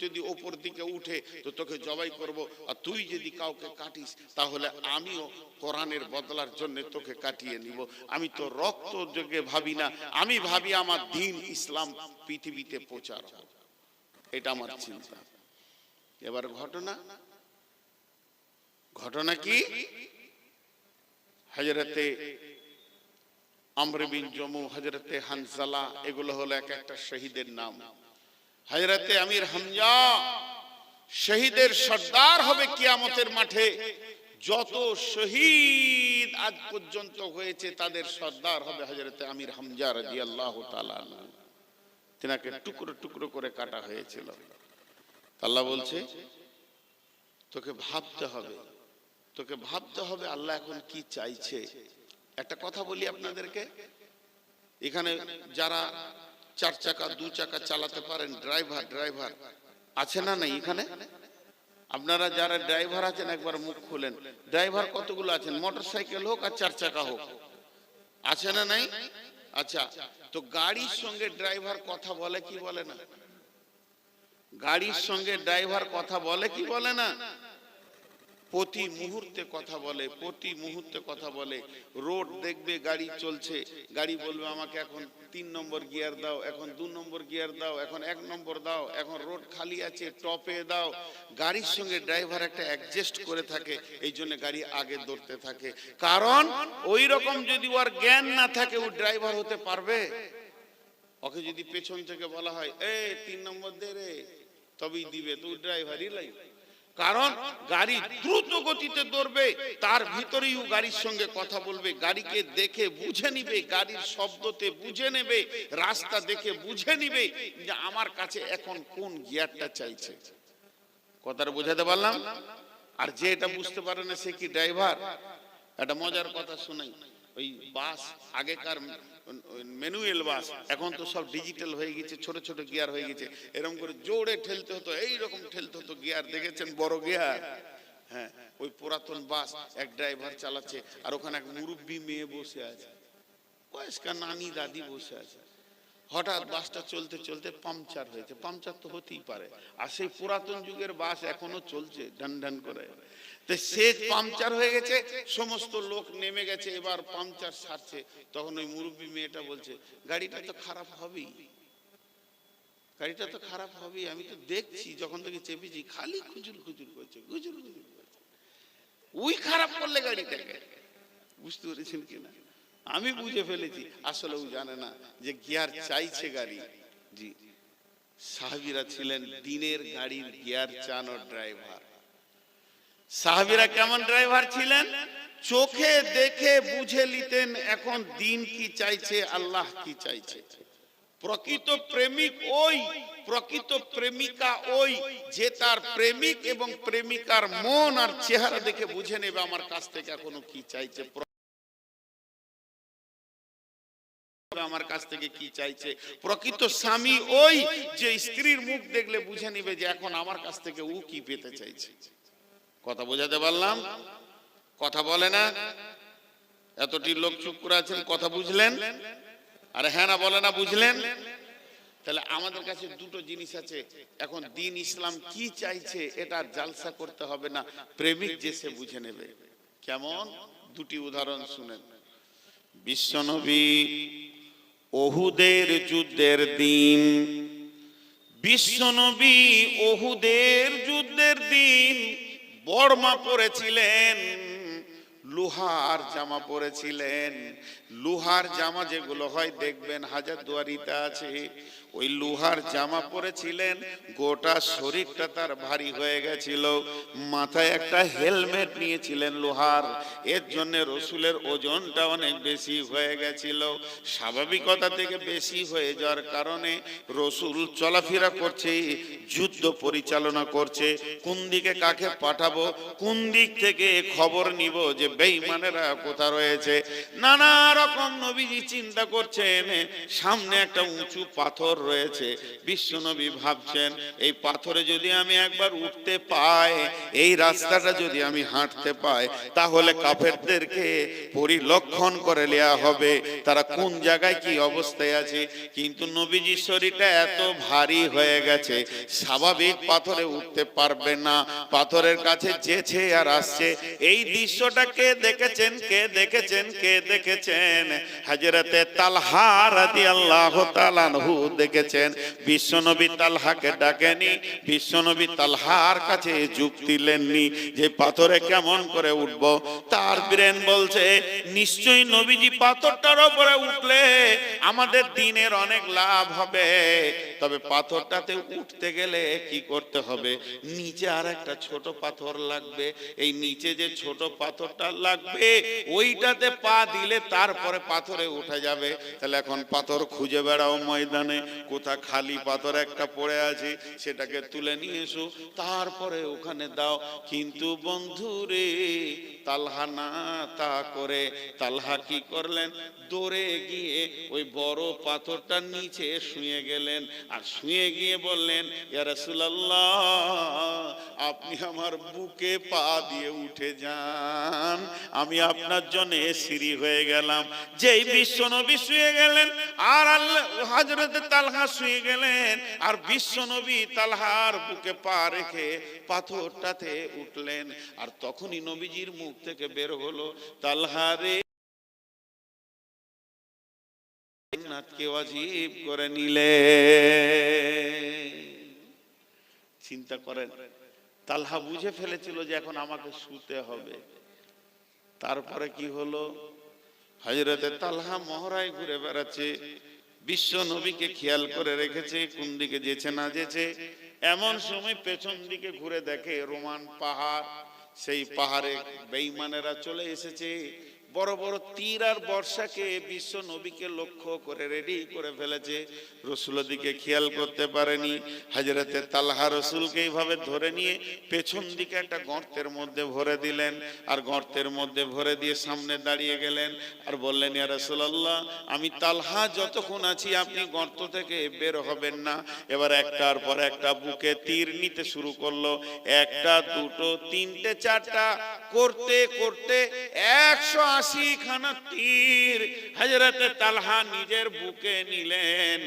যদি ওপর দিকে উঠে তো তোকে জবাই করব, আর তুই যদি কাউকে কাটিস তাহলে আমিও কোরআনের বদলার জন্য তোকে কাটিয়ে নিব। আমি তো রক্ত যোগে ভাবি না, আমি ভাবি আমার দ্বীন ইসলাম পৃথিবীতে প্রচার হোক, এটা আমার চিন্তা। এবার ঘটনা কি, হযরতে আমর বিন জমু, হযরতে হানজালা, এগুলো হলো এক একটা শহীদের নাম। হযরতে আমির হামজা শহীদের সর্দার হবে কিয়ামতের মাঠে। যত শহীদ আজ পর্যন্ত হয়েছে তাদের সর্দার হবে হযরতে আমির হামজা রাদিয়াল্লাহু তাআলা আনহু। তিনাকে টুকরো টুকরো করে কাটা হয়েছিল। আল্লাহ বলছে তোকে ভাবতে হবে, তোকে ভাবতে হবে আল্লাহ এখন কি চাইছে। একটা কথা বলি আপনাদেরকে, এখানে যারা 4 চাকা 2 চাকা চালাতে পারেন, ড্রাইভার আছে না নাই এখানে? আপনারা যারা ড্রাইভার আছেন একবার মুখ খুলেন, ড্রাইভার কতগুলো আছেন? মোটরসাইকেল হোক আর 4 চাকা হোক, আছে না নাই? আচ্ছা, তো গাড়ির সঙ্গে ড্রাইভার কথা বলে কি বলে না? গাড়ির সঙ্গে ড্রাইভার কথা বলে কি বলে না? প্রতি মুহূর্তে কথা বলে, প্রতি মুহূর্তে কথা বলে। রোড দেখবে গাড়ি চলছে, গাড়ি বলবে আমাকে এখন 3 নম্বর গিয়ার দাও, এখন 2 নম্বর গিয়ার দাও, এখন 1 নম্বর দাও, এখন রোড খালি আছে টপে দাও। গাড়ির সঙ্গে ড্রাইভার একটা অ্যাডজাস্ট করে থাকে, এই জন্য গাড়ি আগে দৌড়তে থাকে। কারণ ওই রকম যদি ওর জ্ঞান না থাকে ও ড্রাইভার হতে পারবে? ওকে যদি পেছন থেকে বলা হয় এই 3 নম্বর দে রে, তবেই দিবে, তো ড্রাইভারই লাগবে। কারণ গাড়ি দ্রুত গতিতে দৌড়বে, তার ভিতরেই গাড়ির সঙ্গে কথা বলবে, গাড়িকে দেখে বুঝে নিবে, গাড়ির শব্দতে বুঝে নেবে, রাস্তা দেখে বুঝে নিবে যে আমার কাছে এখন কোন গিয়ারটা চাইছে। কথাটা বোঝাতে পারলাম? আর যে এটা বুঝতে পারে না সে কি ড্রাইভার? একটা মজার কথা শোনাই। ওই বাস, আগেকার ম্যানুয়াল বাস, এখন তো সব ডিজিটাল হয়ে গেছে, ছোট ছোট গিয়ার হয়ে গেছে, এরকম করে জোরে ঠেলতে হতো, এইরকম ঠেলতে হতো গিয়ার, দেখেছেন বড় গিয়ার? হ্যাঁ, ওই পুরাতন বাস এক ড্রাইভার চালাচ্ছে, আর ওখানে এক মুরব্বী মেয়ে বসে আছে, বয়স্কা নানি দাদি বসে আছে। হঠাৎ বাসটা চলতে চলতে পাংচার হয়েছে। পাংচার তো হতেই পারে, আর সেই পুরাতন যুগের বাস এখনো চলছে ঢান ঢান করে। তো সে পাংচার হয়ে গেছে, সমস্ত লোক নেমে গেছে, এবার পাংচার সারছে। তখন ওই মুরব্বী মেয়েটা বলছে গাড়িটা তো খারাপ হবেই, গাড়িটা তো খারাপ হবেই, আমি তো দেখছি যখন থেকে চেপেছি খালি খুজুর খুজুর করছে, খুজুর খুজুর করছে। ওই খারাপ করলে গাড়িটাকে, বুঝতে পেরেছেন কিনা? আমি বুঝে ফেলেছি আসলে ও জানে না যে গিয়ার চাইছে গাড়ি। জি, সাহাবীরা ছিলেন দিনের গাড়ির গিয়ার চালানোর ড্রাইভার। সাহাবীরা কেমন ড্রাইভার ছিলেন? চোখে দেখে বুঝে নিতেন এখন দিন কি চাইছে, আল্লাহ কি চাইছে। প্রকৃত প্রেমিক ওই, প্রকৃত প্রেমিকা ওই যে তার প্রেমিক এবং প্রেমিকার মন আর চেহারা দেখে বুঝে নেবে আমার কাছ থেকে এখনো কি চাইছে, আমার কাছ থেকে কি চাইছে। প্রকৃত স্বামী ওই যে স্ত্রীর মুখ দেখলে বুঝে নিবে যে এখন আমার কাছ থেকে ও কি পেতে চাইছে। কথা বোঝাতে পারলাম? কথা বলে না? এতটি লোক চুপ করে আছেন, কথা বুঝলেন? আরে হ্যাঁ না বলে না, বুঝলেন? তাহলে আমাদের কাছে দুটো জিনিস আছে, এখন দিন ইসলাম কি চাইছে এটা জালসা করতে হবে না, প্রেমিক যে সে বুঝে নেবে। কেমন? দুটি উদাহরণ শুনেন। বিশ্বনবী ওহুদের যুদ্ধের দিন, বিশ্বনবী ওহুদের যুদ্ধের দিন বর্মা পরেছিলেন, লোহার জামা পরেছিলেন। লোহার জামা যেগুলো হয় দেখবেন হাজারদুয়ারিতে আছে, ওই লোহার জামা পরেছিলেন, গোটা শরীরটা তার ভারী হয়ে গেছিল, মাথায় একটা হেলমেট নিয়েছিলেন লোহার, এর জন্য রসুলের ওজনটা অনেক বেশি হয়ে গেছিল। স্বাভাবিকতা থেকে বেশি হয়ে যাওয়ার কারণে রসুল চলাফেরা করছে, যুদ্ধ পরিচালনা করছে, কোন দিকে কাকে পাঠাবো, কোন দিক থেকে খবর নিব যে বেঈমানেরা কোথা রয়েছে, নানা রকম নবীজি চিন্তা করছেন। সামনে একটা উঁচু পাথর রয়েছে, বিশ্বনবী ভাবছেন এই পাথরে যদি আমি একবার উঠতে পাই, এই রাস্তাটা যদি আমি হাঁটতে পাই, তাহলে কাফেরদেরকে পরিলক্ষণ করে নেওয়া হবে তারা কোন জায়গায় কি অবস্থায় আছে। কিন্তু নবীজির শরীরটা এত ভারী হয়ে গেছে, স্বাভাবিক পাথরে উঠতে পারবে না, পাথরের কাছে যেছে আর আসছে। এই দৃশ্যটা কে দেখেছেন? কে দেখেছেন? কে দেখেছেন? হযরতে তালহা রাদিয়াল্লাহু তাআলা আনহু দেখেছেন। বিশ্বনবী তালহাকে ডাকেনি, বিশ্বনবী তালহার কাছে যুক্তি নেননি যে পাথরে কেমন করে উঠব। তার ব্রেন বলছে নিশ্চয়ই নবীজি পাথরটার উপরে উঠলে আমাদের দিনের অনেক লাভ হবে, তবে পাথরটাতে উঠতে গেলে কি করতে হবে, নিচে আর একটা ছোট পাথর লাগবে, এই নিচে যে ছোট পাথরটা লাগবে ওইটাতে পা দিলে তারপরে পাথরে উঠে যাবে। তাহলে এখন পাথর খুঁজে বেড়াও ময়দানে, কোথা খালি পাথর একটা পড়ে আছে সেটাকে তুলে নিয়ে এসো, তারপরে ওখানে দাও। কিন্তু বন্ধুরে, তালহা না তা করে তালহা কি করলেন, দৌড়ে গিয়ে ওই বড় পাথরটার নিচে শুয়ে গেলেন, আর শুয়ে গিয়ে বললেন ইয়া রাসূলুল্লাহ আপনি আমার বুকে পা দিয়ে উঠে যান, আমি আপনার জন্য সিঁড়ি হয়ে গেলাম। যেই বিশ্বনবী শুয়ে গেলেন আর হযরত তালহা শুয়ে গেলেন, আর বিশ্বনবী তালহার বুকে পা রেখে পাথরটাতে উঠলেন, আর তখনই নবীজির মুখ থেকে বের হলো তালহা রে জান্নাতকে ওয়াজিব করে নিলে। চিন্তা করেন, তালহা বুঝে ফেলেছিল যে এখন আমাকে শুতে হবে। তারপরে কি হলো, হযরতে তালহা মহড়ায় ঘুরে বেড়াচ্ছে, বিশ্ব নবীকে খেয়াল করে রেখেছে কোন দিকে যেছে না যেছে। এমন সময় পেছন দিকে ঘুরে দেখে রোমান পাহাড়, সেই পাহাড়ে বেঈমানেরা চলে এসেছে, বড় বড় তীর আর বর্ষাকে বিশ্ব নবীকে লক্ষ্য করে রেডি করে ফেলেছে। রসুলের দিকে খেয়াল করতে পারেনি। হযরতে তালহা রসুলকে এইভাবে ধরে নিয়ে পেছন দিকে একটা গর্তের মধ্যে ভরে দিলেন, আর গর্তের মধ্যে ভরে দিয়ে সামনে দাঁড়িয়ে গেলেন আর বললেন ইয়া রাসূলুল্লাহ আমি তালহা যতক্ষণ আছি আপনি গর্ত থেকে বের হবেন না। এবার একটার পর একটা বুকে তীর নিতে শুরু করলো, একটা দুটো তিনটে চারটা করতে করতে 180 খানা তীর হযরতে তালহা নিজের বুকে নিলেন।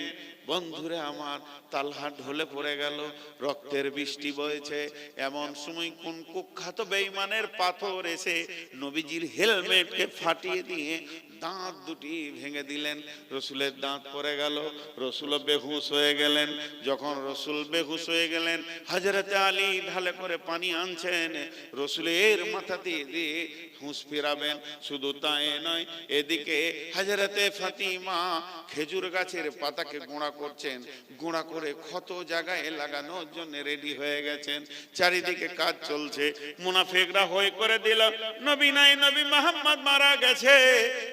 বন্ধুরা আমার, তালহা ঢলে পড়ে গেল, রক্তের বৃষ্টি বয়েছে। এমন সময় কোন কুখ্যাত বেঈমানের পাথর এসে নবীজির হেলমেটকে ফাটিয়ে দিয়ে দাঁত দুটি ভেঙে দিলেন, রসুলের দাঁত পড়ে গেল, রসুল বেহুশ হয়ে গেলেন। যখন রসুল বেহুশ হয়ে গেলেন, হযরতে আলী ঢালে করে পানি আনছেন, রসুলের মাথাতে দিয়ে হুঁশ ফিরাবেন। শুধু তাই নয়, এদিকে হযরতে ফাতিমা খেজুর গাছের পাতাকে গুঁড়া করছেন, গুঁড়া করে ক্ষত জায়গায় লাগানোর জন্য রেডি হয়ে গেছেন। চারিদিকে কাজ চলছে। মুনাফিকরা হই করে দিল, নবী নাই, নবী মুহাম্মদ মারা গেছে,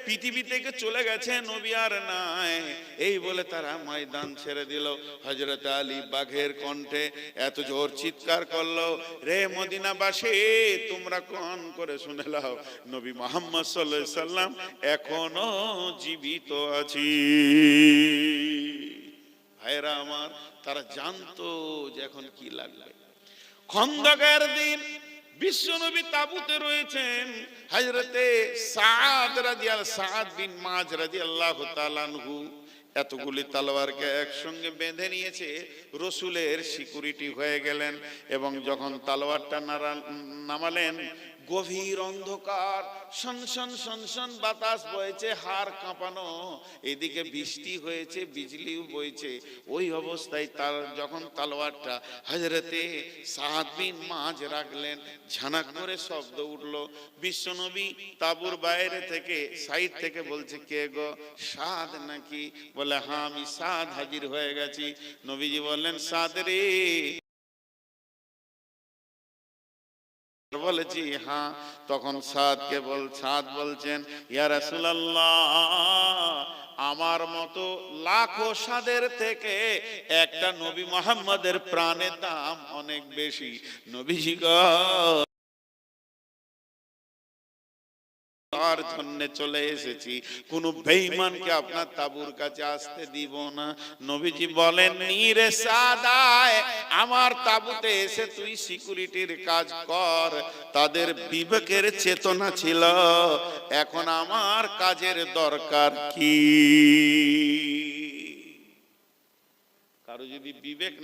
পৃথিবী থেকে চলে গেছে, নবী আর নাই। এই বলে তারা ময়দান ছেড়ে দিল। হযরত আলী বাঘের কণ্ঠে এত জোর চিৎকার করলো, রে মদিনাবাসী, তোমরা কোন করে শুনে নাও, নবী মুহাম্মদ সাল্লাল্লাহু আলাইহি সাল্লাম এখনো জীবিত আছি। ভাইরা আমার, তারা জানতো যে এখন কি লাগবে। খন্দকের দিন বিশ্বনবী তাবুতে রয়েছেন। হযরতে সাদ বিন মাজ রাদিয়াল্লাহু তাআলা আনহু এতগুলি তলোয়ারকে একসঙ্গে বেঁধে নিয়েছে, রসুলের সিকিউরিটি হয়ে গেলেন। এবং যখন তলোয়ারটা নামালেন, গভীর অন্ধকার, সনসন সনসন বাতাস বইছে, হাড় কাঁপানো, এদিকে বৃষ্টি হয়েছে, বিজলিও বইছে। ওই অবস্থায় তার যখন তলোয়ারটা হযরতে সাদ বিন মাজ রাখলেন, ঝানাক করে শব্দ উঠলো। বিশ্বনবী তাবুর বাইরে থেকে, সাইড থেকে বলছে, কে গো, সাদ নাকি? বলে, হ্যাঁ আমি সাদ, হাজির হয়ে গেছি। নবীজি বললেন, সাদ রে? বলেছি হ্যাঁ। তখন সাদ বলছেন, ইয়া রাসূলুল্লাহ, আমার মতো লাখো সাদের থেকে একটা নবী মুহাম্মদের প্রাণের দাম অনেক বেশি। নবীজি গো, তার জন্য চলে এসেছি, কোন বেঈমানকে আপনার তাবুর কাছে আসতে দিব না। নবীজি বলেন, রে সাদায়, আমার তাবুতে এসে তুই সিকিউরিটির কাজ কর। তাদের বিবেকের চেতনা ছিল, এখন আমার কাজের দরকার কি? কারো যদি বিবেক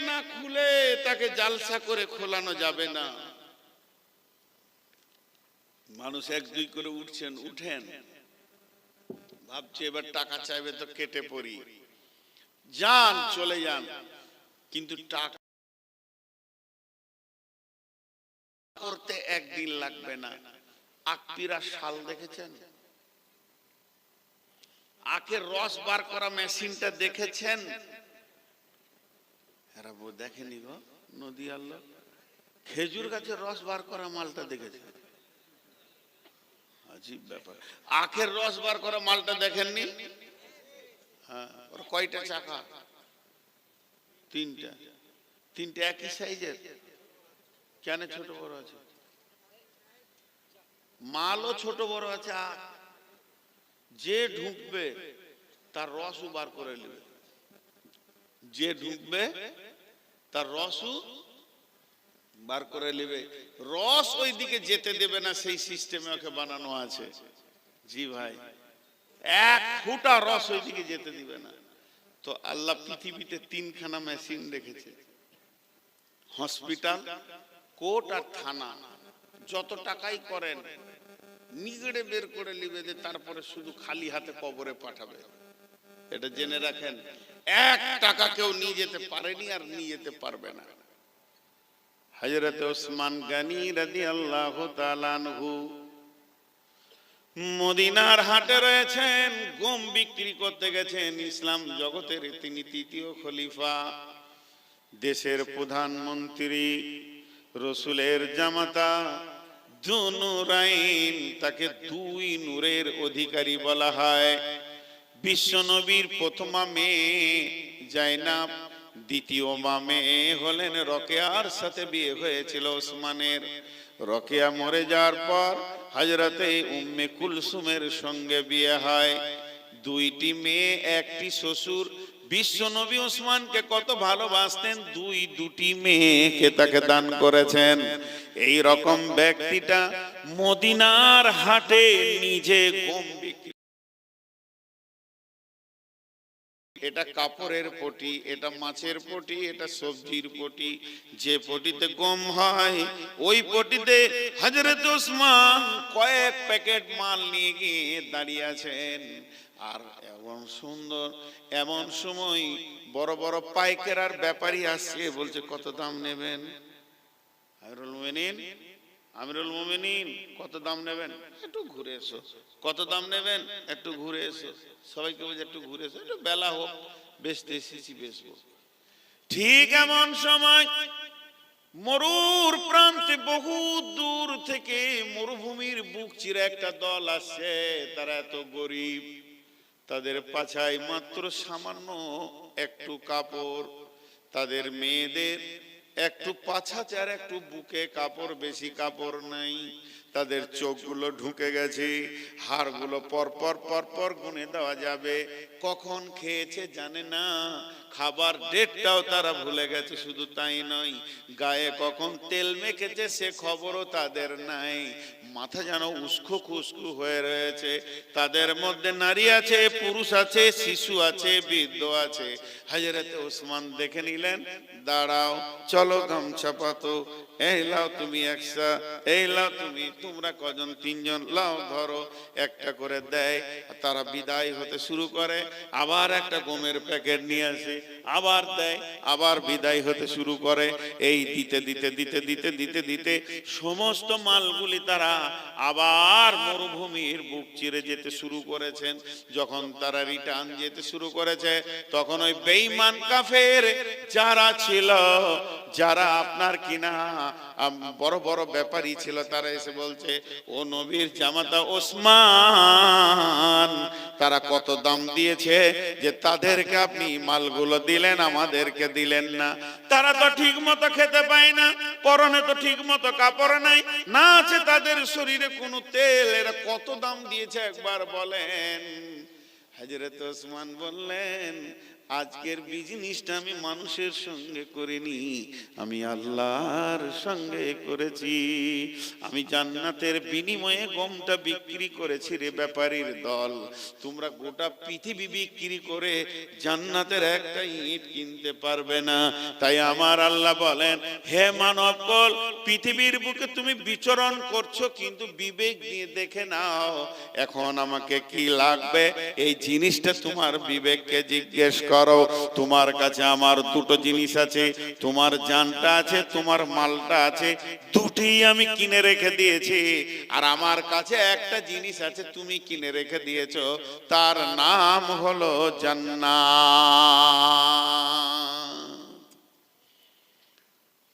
না খুলে, তাকে জালসা করে খোলানো যাবে না। মানুষ এক দুই করে উঠেন, ভাবছে এবার টাকা চাইবে তো কেটে পড়ি, যান, চলে যান। কিন্তু টাকা করতে একদিন লাগবে না। আকপিরা শাল দেখেছেন? আখের রস বার করা মেশিনটা দেখেছেন? এরা দেখেনি গো, নদী আল্লাহ। খেজুর গাছের রস বার করা মালটা দেখেছে, আজীব ব্যাপার। আখের রস বার করা মালটা দেখেননি? হ্যাঁ, ওর কয়টা চাকা? তিনটা একই সাইজের। কেন ছোট বড় আছে? মালও ছোট বড় আছে। যে ঢুকবে তার রসও বার করে নেবে, যে ঢুকবে তার রসও বার করে নেবে। রস ওই দিকে যেতে দেবে না, সেই সিস্টেমে ওকে বানানো আছে। জি ভাই, এক ফুটা রস ওই দিকে যেতে দিবে না। তো আল্লাহ পৃথিবীতে তিনখানা মেশিন রেখেছে, হসপিটাল, কোর্ট আর থানা। যত টাকাই করেন, নিগড়ে বের করে নিবে, যে তারপরে শুধু খালি হাতে কবরে পাঠাবে। এটা জেনে রাখেন, এক টাকা কেউ নিয়ে যেতে পারেনি আর নিয়ে যেতে পারবে না। হযরত ওসমান গনি রাদিয়াল্লাহু তাআলা আনহু মদিনার হাটে রয়েছেন, গম বিক্রি করতে গেছেন। ইসলাম জগতের তিনি তৃতীয় খলিফা, দেশের প্রধানমন্ত্রী, রসুলের জামাতা যুনুরাইন, তাকে দুই নূরের অধিকারী বলা হয়। বিশ্বনবীর প্রথমা মেয়ে জাইনাব, দ্বিতীয় মেয়ে হলেন রোকেয়ার সাথে বিয়ে হয়েছিল ওসমানের। রোকেয়া মরে যাওয়ার পর হযরতে উম্মে কুলসুমের সঙ্গে বিয়ে হয়। দুইটি মেয়ে, একটি শ্বশুর। বিশ্বনবী ওসমানকে কত ভালোবাসতেন, দুটি মেয়েকে তাকে দান করেছেন। এই রকম ব্যক্তিটা মদিনার হাটে নিজে গম বিক্রি এটা কাপড়ের পটি, এটা মাছের পটি, এটা সবজির পটি। যে পটিতে গম হয় ওই পটিতে হযরত ওসমান কয়েক প্যাকেট মাল নিয়ে গিয়ে দাঁড়িয়ে আছেন। আর এমন সুন্দর, এমন সময় বড় বড় পাইকার ব্যাপারী আসছে, বলছে কত দাম নেবেন? আমিরুল মুমিনিন কত দাম নেবেন? একটু ঘুরে এসো। কত দাম নেবেন? একটু ঘুরে এসো। সবাইকে বলছে একটু ঘুরে এসো, একটু বেলা হোক, বেচতে এসেছি, বেচবো। ঠিক এমন সময় মরুর প্রান্তে বহু দূর থেকে মরুভূমির বুক চিরে একটা দল আসছে। তারা এত গরিব, তাদের পাছায় মাত্র সামান্য একটু কাপড়, তাদের মেয়েদের একটু পাছাচার, একটু বুকে কাপড়, বেশি কাপড় নাই। তাদের চোখগুলো ঢুকে গেছে, হাড়গুলো পরপর পরপর গুনে দেওয়া যাবে। কখন খেয়েছে জানে না, খাবার ডেটটাও তারা ভুলে গেছে। শুধু তাই নয়, গায়ে কখন তেল মেখেছে সে খবরও তাদের নাই। মাথা যেন উস্কো খুস্কু হয়ে রয়েছে। তাদের মধ্যে নারী আছে, পুরুষ আছে, শিশু আছে, বৃদ্ধ আছে। হযরত ওসমান দেখে নিলেন, দাঁড়াও, চলো গামছা পাতো, এই লাও তুমি একসা, এই লাও তুমি, তোমরা কজন? তিনজন, লাও ধরো। একটা করে দেয়, তারা বিদায় হতে শুরু করে। আবার একটা গমের প্যাকেট নিয়ে আসে, আবার দেয়, আবার বিদায় হতে শুরু করে। এই দিতে দিতে দিতে দিতে দিতে দিতে সমস্ত মালগুলি তারা আবার মরুভূমির বুক চিরে যেতে শুরু করেছেন। যখন তারা রিটার্ন যেতে শুরু করেছে, তখন ওই বেঈমান কাফের যারা ছিল, যারা আপনার কিনা বড় বড় ব্যাপারী ছিল, তারা এসে বলছে, ও নবীর জামাতা ওসমান, তারা কত দাম দিয়েছে যে তাদেরকে আপনি মালগুলো দিলেন, আমাদেরকে দিলেন না? তারা তো ঠিক মতো খেতে পায় না, পরনে তো ঠিক মতো কাপড় নাই, না আছে তাদের শরীরে কোনো তেল, এরা কত দাম দিয়েছে একবার বলেন। হযরত ওসমান বললেন, আজকের বিজনেসটা আমি মানুষের সঙ্গে করিনি, আমি আল্লাহর সঙ্গে করেছি। আমি জান্নাতের বিনিময়ে গমটা বিক্রি করেছি রে ব্যাপারীর দল। তোমরা গোটা পৃথিবী বিক্রি করে জান্নাতের একটা ইট কিনতে পারবে না। তাই আমার আল্লাহ বলেন, হে মানবকুল, পৃথিবীর বুকে তুমি বিচরণ করছো, কিন্তু বিবেক দিয়ে দেখে নাও এখন আমাকে কি লাগবে। এই জিনিসটা তোমার বিবেককে জিজ্ঞেস করো। তোমার কাছে আমার দুটো জিনিস আছে, তোমার জানটা আছে, তোমার মালটা আছে, দুটি আমি কিনে রেখে দিয়েছি। আর আমার কাছে একটা জিনিস আছে, তুমি কিনে রেখে দিয়েছো, তার নাম হলো জান্নাত।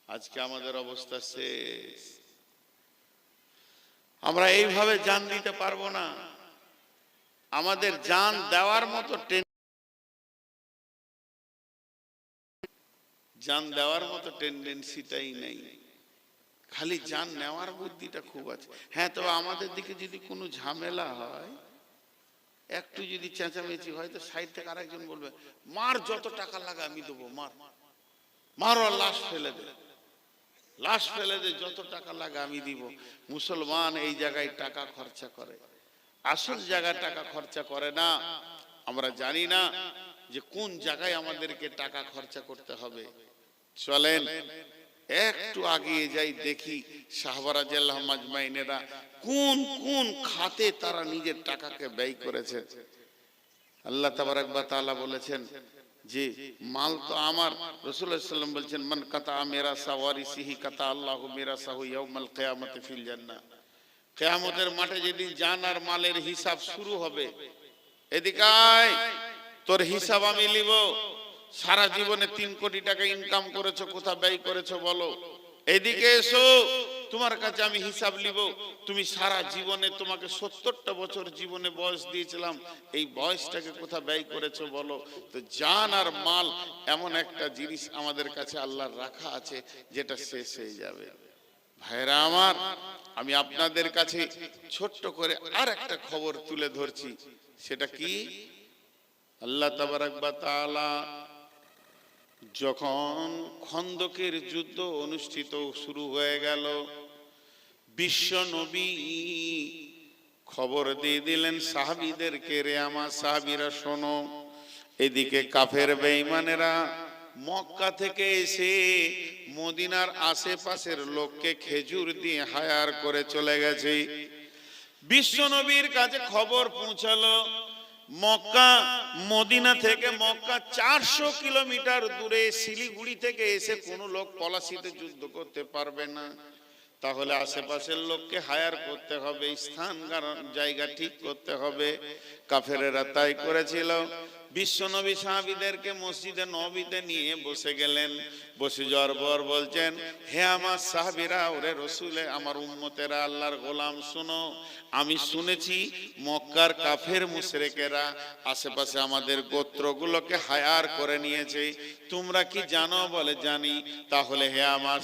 আজকে আমাদের অবস্থা শেষ। আমরা এইভাবে জান দিতে পারবো না। আমাদের জান দেওয়ার মতো জান দেওয়ার মতো টেন্ডেন্সিটাই নেই, খালি জান নেওয়ার বুদ্ধিটা খুব আছে। হ্যাঁ, তো আমাদের দিকে যদি কোনো ঝামেলা হয়, একটু যদি চেঁচামেচি হয়, তো সাইড থেকে আরেকজন বলবে, মার, যত টাকা লাগে আমি দেবো, মার, মার, আর লাশ ফেলে দে, লাশ ফেলে দে, যত টাকা লাগে আমি দিব। মুসলমান এই জায়গায় টাকা খরচা করে, আসল জায়গায় টাকা খরচা করে না। আমরা জানি না যে কোন জায়গায় আমাদেরকে টাকা খরচা করতে হবে। চলেন একটু আগিয়ে যাই, দেখি সাহাবা রাদিয়াল্লাহু আজমাইনেরা কোন কোন খাতে তারা নিজের টাকাকে ব্যয় করেছে। আল্লাহ তাবারাক ওয়া তাআলা বলেছেন যে মাল তো আমার। রাসূলুল্লাহ সাল্লাল্লাহু আলাইহি ওয়াসাল্লাম বলেছেন, মান কাতা মিরাসা ওয়ারিসিহি কাতা আল্লাহু মিরাসাহু ইয়াউমাল কিয়ামাতি ফিল জান্নাহ। কিয়ামতের মাঠে যেদিন জান আর মালের হিসাব শুরু হবে, এদিকে আয়, তোর হিসাব আমি নিব। সারা জীবনে 3 কোটি টাকা ইনকাম করেছো, কোথা ব্যয় করেছো বলো? এদিকে এসো, তোমার কাছে আমি হিসাব নিব। তুমি সারা জীবনে, তোমাকে 70টা বছর জীবনে বয়স দিয়েছিলাম, এই বয়সটাকে কোথা ব্যয় করেছো বলো? তো জান আর মাল এমন একটা জিনিস আমাদের কাছে আল্লাহর রাখা আছে, যেটা শেষ হয়ে যাবে। ভাইরা আমার, আমি আপনাদের কাছে ছোট্ট করে আর একটা খবর তুলে ধরছি। সেটা কি? আল্লাহ তাবারাক ওয়া তাআলা যখন খন্দকের যুদ্ধ অনুষ্ঠিত শুরু হয়ে গেল, বিশ্ব নবী খবর দিয়ে দিলেন সাহাবীদেরকে, রে আমার সাহাবীরা শোনো, এদিকে কাফের বেঈমানেরা মক্কা থেকে এসে মদিনার আশেপাশের লোককে খেজুর দিয়ে হায়ার করে চলে গেছে। বিশ্ব নবীর কাছে খবর পৌঁছালো, মক্কা মদিনা থেকে মক্কা 400 কিলোমিটার দূরে, শিলিগুড়ি থেকে এসে কোনো লোক পলাশিতে যুদ্ধ করতে পারবে না, তাহলে আশেপাশের লোককে হায়ার করতে হবে, স্থান জায়গা ঠিক করতে হবে। কাফেরেরা তাই করেছিল। বিশ্বনবী সাহাবীদেরকে মসজিদে নববীতে নিয়ে বসে গেলেন। বসে যাওয়ার পর বলছেন, হে আমার সাহাবীরা, ওরে রসুলে আমার উম্মতেরা, আল্লাহর গোলাম, শোনো, আমি শুনেছি মক্কার কাফের মুশরিকেরা আশেপাশে আমাদের গোত্রগুলোকে হায়ার করে নিয়েছে। তোমরা কি জানো? বলে জানি। তাহলে হে আমার,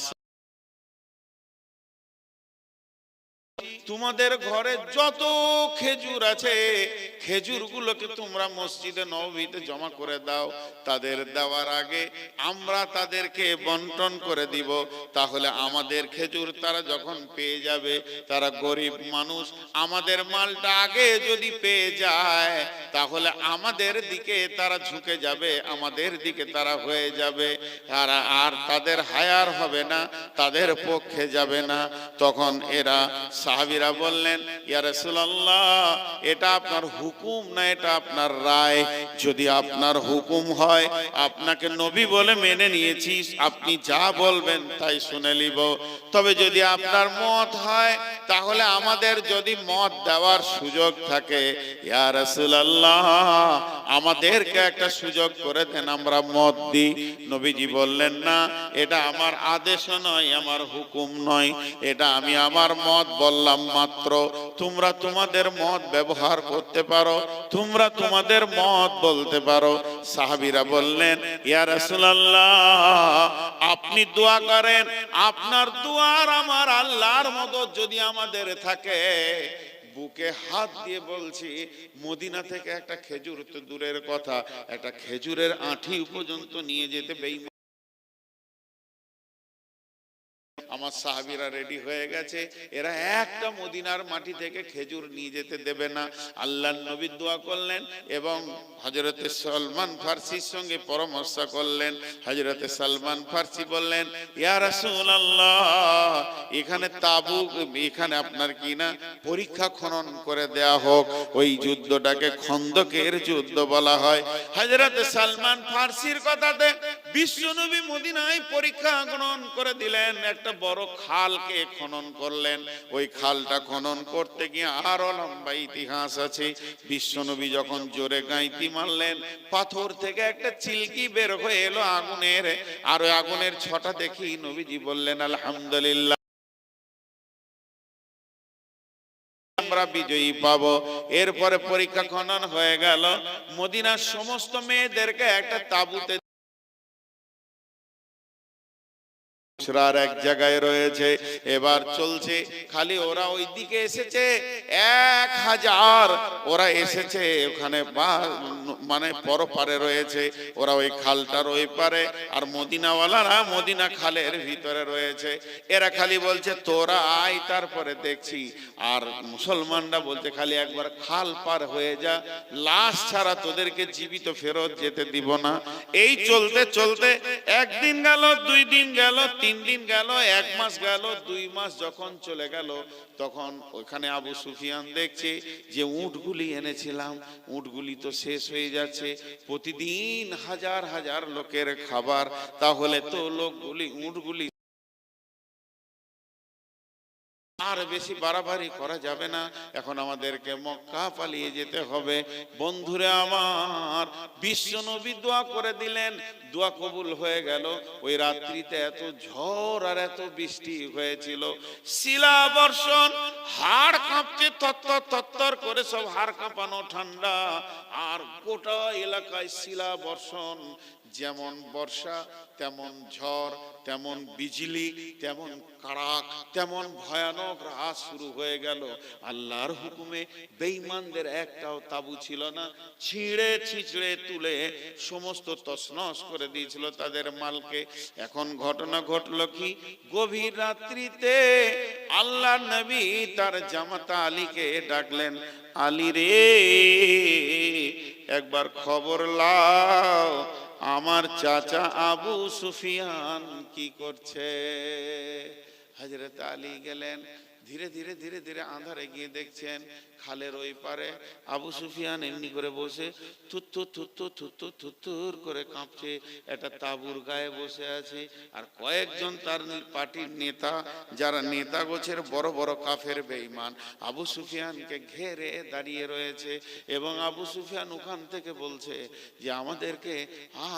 তোমাদের ঘরে যত খেজুর আছে খেজুরগুলোকে তোমরা মসজিদে নববীতে জমা করে দাও। তাদের দেওয়ার আগে আমরা তাদেরকে বন্টন করে দিব। তাহলে আমাদের খেজুর তারা যখন পেয়ে যাবে, তারা গরিব মানুষ, আমাদের মালটা আগে যদি পেয়ে যায় তাহলে আমাদের দিকে তারা ঝুঁকে যাবে, আমাদের দিকে তারা হয়ে যাবে, আর তাদের হায়ার হবে না, তাদের পক্ষে যাবে না। তখন এরা সাহাবীরা বললেন, ইয়া রাসূলুল্লাহ, এটা আপনার হুকুম না এটা আপনার রায়? যদি আপনার হুকুম হয়, আপনাকে নবী বলে মেনে নিয়েছি, আপনি যা বলবেন তাই শুনে নিব। তবে যদি আপনার মত হয়, তাহলে আমাদের যদি মত দেওয়ার সুযোগ থাকে, ইয়া রাসূলুল্লাহ, আমাদেরকে একটা সুযোগ করে দেন, আমরা মত দিই। নবীজি বললেন, না, এটা আমার আদেশ নয়, আমার হুকুম নয়, এটা আমি আমার মত বললাম মাত্র। তোমরা তোমাদের মত ব্যবহার করতে পারো, তোমরা তোমাদের মত বলতে পারো। সাহাবীরা বললেন, ইয়া রাসূলুল্লাহ, আপনি দোয়া করেন, আপনার দোয়ার আমার আল্লাহর মদদ যদি আমাদের থাকে। বুকে হাত দিয়ে বলছি, মদিনা থেকে একটা খেজুর তো দূরের কথা, একটা খেজুরের আঁঠি পর্যন্ত নিয়ে যেতে বেঈমান। আমার সাহাবীরা রেডি হয়ে গেছে, এরা একটা মদিনার মাটি থেকে খেজুর নিয়ে যেতে দেবে না। আল্লাহর নবী দোয়া করলেন এবং হযরতে সালমান ফারসির সঙ্গে পরামর্শ করলেন। হযরতে সালমান ফারসি বললেন, ইয়া রাসূলুল্লাহ, এখানে তাবুক, এখানে আপনার কি না পরীক্ষা খনন করে দেয়া হোক। ওই যুদ্ধটাকে খন্দকের যুদ্ধ বলা হয়। হযরতে সালমান ফারসির কথাতে বিশ্বনবী মদিনায় পরীক্ষা খনন করে দিলেন। একটা বড় খালকে খনন করলেন। ওই খালটা খনন করতে গিয়ে আরো লম্বা ইতিহাস আছে। বিশ্বনবী যখন জোরে গাঁইতি মারলেন, পাথর থেকে একটা চিলকি বের হয়ে এলো আগুনের, আর ওই আগুনের ছটা দেখি নবীজি বললেন, আলহামদুলিল্লাহ, আমরা বিজয়ী পাবো। এরপরে পরীক্ষা খনন হয়ে গেল। মদিনার সমস্ত মেয়েদেরকে একটা তাঁবুতে এক জায়গায় রয়েছে। এবার চলছে, খালি ওরা ওই দিকে এসেছে 1000, ওরা এসেছে ওখানে মানে পরপারে রয়েছে, ওরা ওই খালটার ওই পারে, আর মদিনাওয়ালারা মদিনা খালের ভিতরে রয়েছে। এরা খালি বলছে তোরা আয়, তারপরে দেখছি। আর মুসলমানরা বলছে খালি একবার খাল পার হয়ে যা, লাশ ছাড়া তোদেরকে জীবিত ফেরত যেতে দিব না। এই চলতে চলতে একদিন গেল, 2 দিন গেল, 3 দিন গেল, 1 মাস গেল, 2 মাস যখন চলে গেল, তখন ওখানে আবু সুফিয়ান দেখছে যে উটগুলি এনেছিলাম, উটগুলি তো শেষ হয়ে যাচ্ছে, প্রতিদিন হাজার হাজার লোকের খাবার, তাহলে তো লোকগুলি উটগুলি আর বেশি বাড়াবাড়ি করা যাবে না, এখন আমাদেরকে মক্কা পালিয়ে যেতে হবে। বন্ধুরে আমার, বিশ্বনবী দোয়া করে দিলেন, দোয়া কবুল হয়ে গেল। ওই রাত্রিতে এত ঝড় আর এত বৃষ্টি হয়েছিল, শিলা বর্ষণ, হাড় কাঁপছে, তত্তর তত্তর করে, সব হাড় কাঁপানো ঠান্ডা, আর গোটা এলাকায় শিলা বর্ষণ। যেমন বর্ষা তেমন ঝড়, তেমন বিজলি, তেমন কাড়াক, তেমন ভয়ানক রাত শুরু হয়ে গেল। আল্লাহর হুকুমে বেঈমানদের একটাও তাবু ছিল না, ছিঁড়ে ছিঁচড়ে তুলে সমস্ত তছনছ করে দিয়েছিল তাদের মালকে। এখন ঘটনা ঘটলো কি, গভীর রাত্রিতে আল্লাহর নবী তার জামাতা আলীকে ডাকলেন, আলী রে, একবার খবর লাও আমার চাচা আবু সুফিয়ান কি করছে। হযরত আলী গেলেন, ধীরে ধীরে ধীরে ধীরে আঁধারে গিয়ে দেখছেন খালের ওই পারে আবু সুফিয়ান এমনি করে বসে থুত্তু থুত্তু থুত্তু থুত্তুর করে কাঁপছে, একটা তাঁবুর গায়ে বসে আছে। আর কয়েকজন তার পার্টির নেতা, যারা নেতা গোছের বড় বড় কাফের বেঈমান, আবু সুফিয়ানকে ঘেরে দাঁড়িয়ে রয়েছে। এবং আবু সুফিয়ান ওখান থেকে বলছে যে আমাদেরকে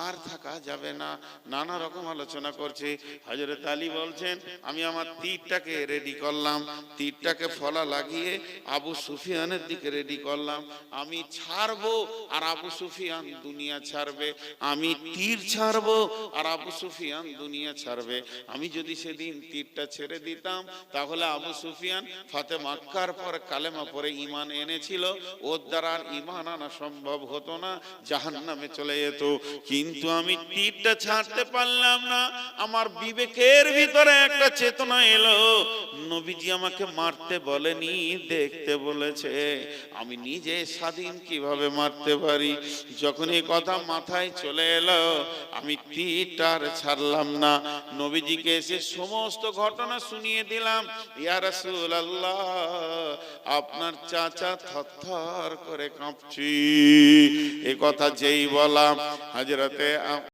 আর থাকা যাবে না, নানা রকম আলোচনা করছে। হযরত আলী বলছেন আমি আমার তীরটাকে রেডি করলাম, তীরটাকে ফলা লাগিয়ে আবু সুফিয়ানের দিকে রেডি করলাম। আমি ছাড়বো আর আবু সুফিয়ান দুনিয়া ছাড়বে, আমি তীর ছাড়বো আর আবু সুফিয়ান দুনিয়া ছাড়বে। আমি যদি সেদিন তীরটা ছেড়ে দিতাম তাহলে আবু সুফিয়ান ফাতে মক্কার পর কালেমা পরে ঈমান এনেছিল, ওর দ্বারা আর ঈমান আনা সম্ভব হতো না, জাহান্নামে চলে যেত। কিন্তু আমি তীরটা ছাড়তে পারলাম না। আমার বিবেকের ভিতরে একটা চেতনা এলো, নবীজি আমাকে মারতে বলেনি, দেখতে বলেছে। আমি নিজে স্বাধীন কিভাবে মারতে পারি। যখন এই কথা মাথায় চলে এলো, আমি তীরটার ছাড়লাম না। নবীজিকে এসে সমস্ত ঘটনা শুনিয়ে দিলাম। ইয়া রাসূলুল্লাহ, আপনার চাচা থরথর করে কাঁপছি। এই কথা যেই বলা, হযরতে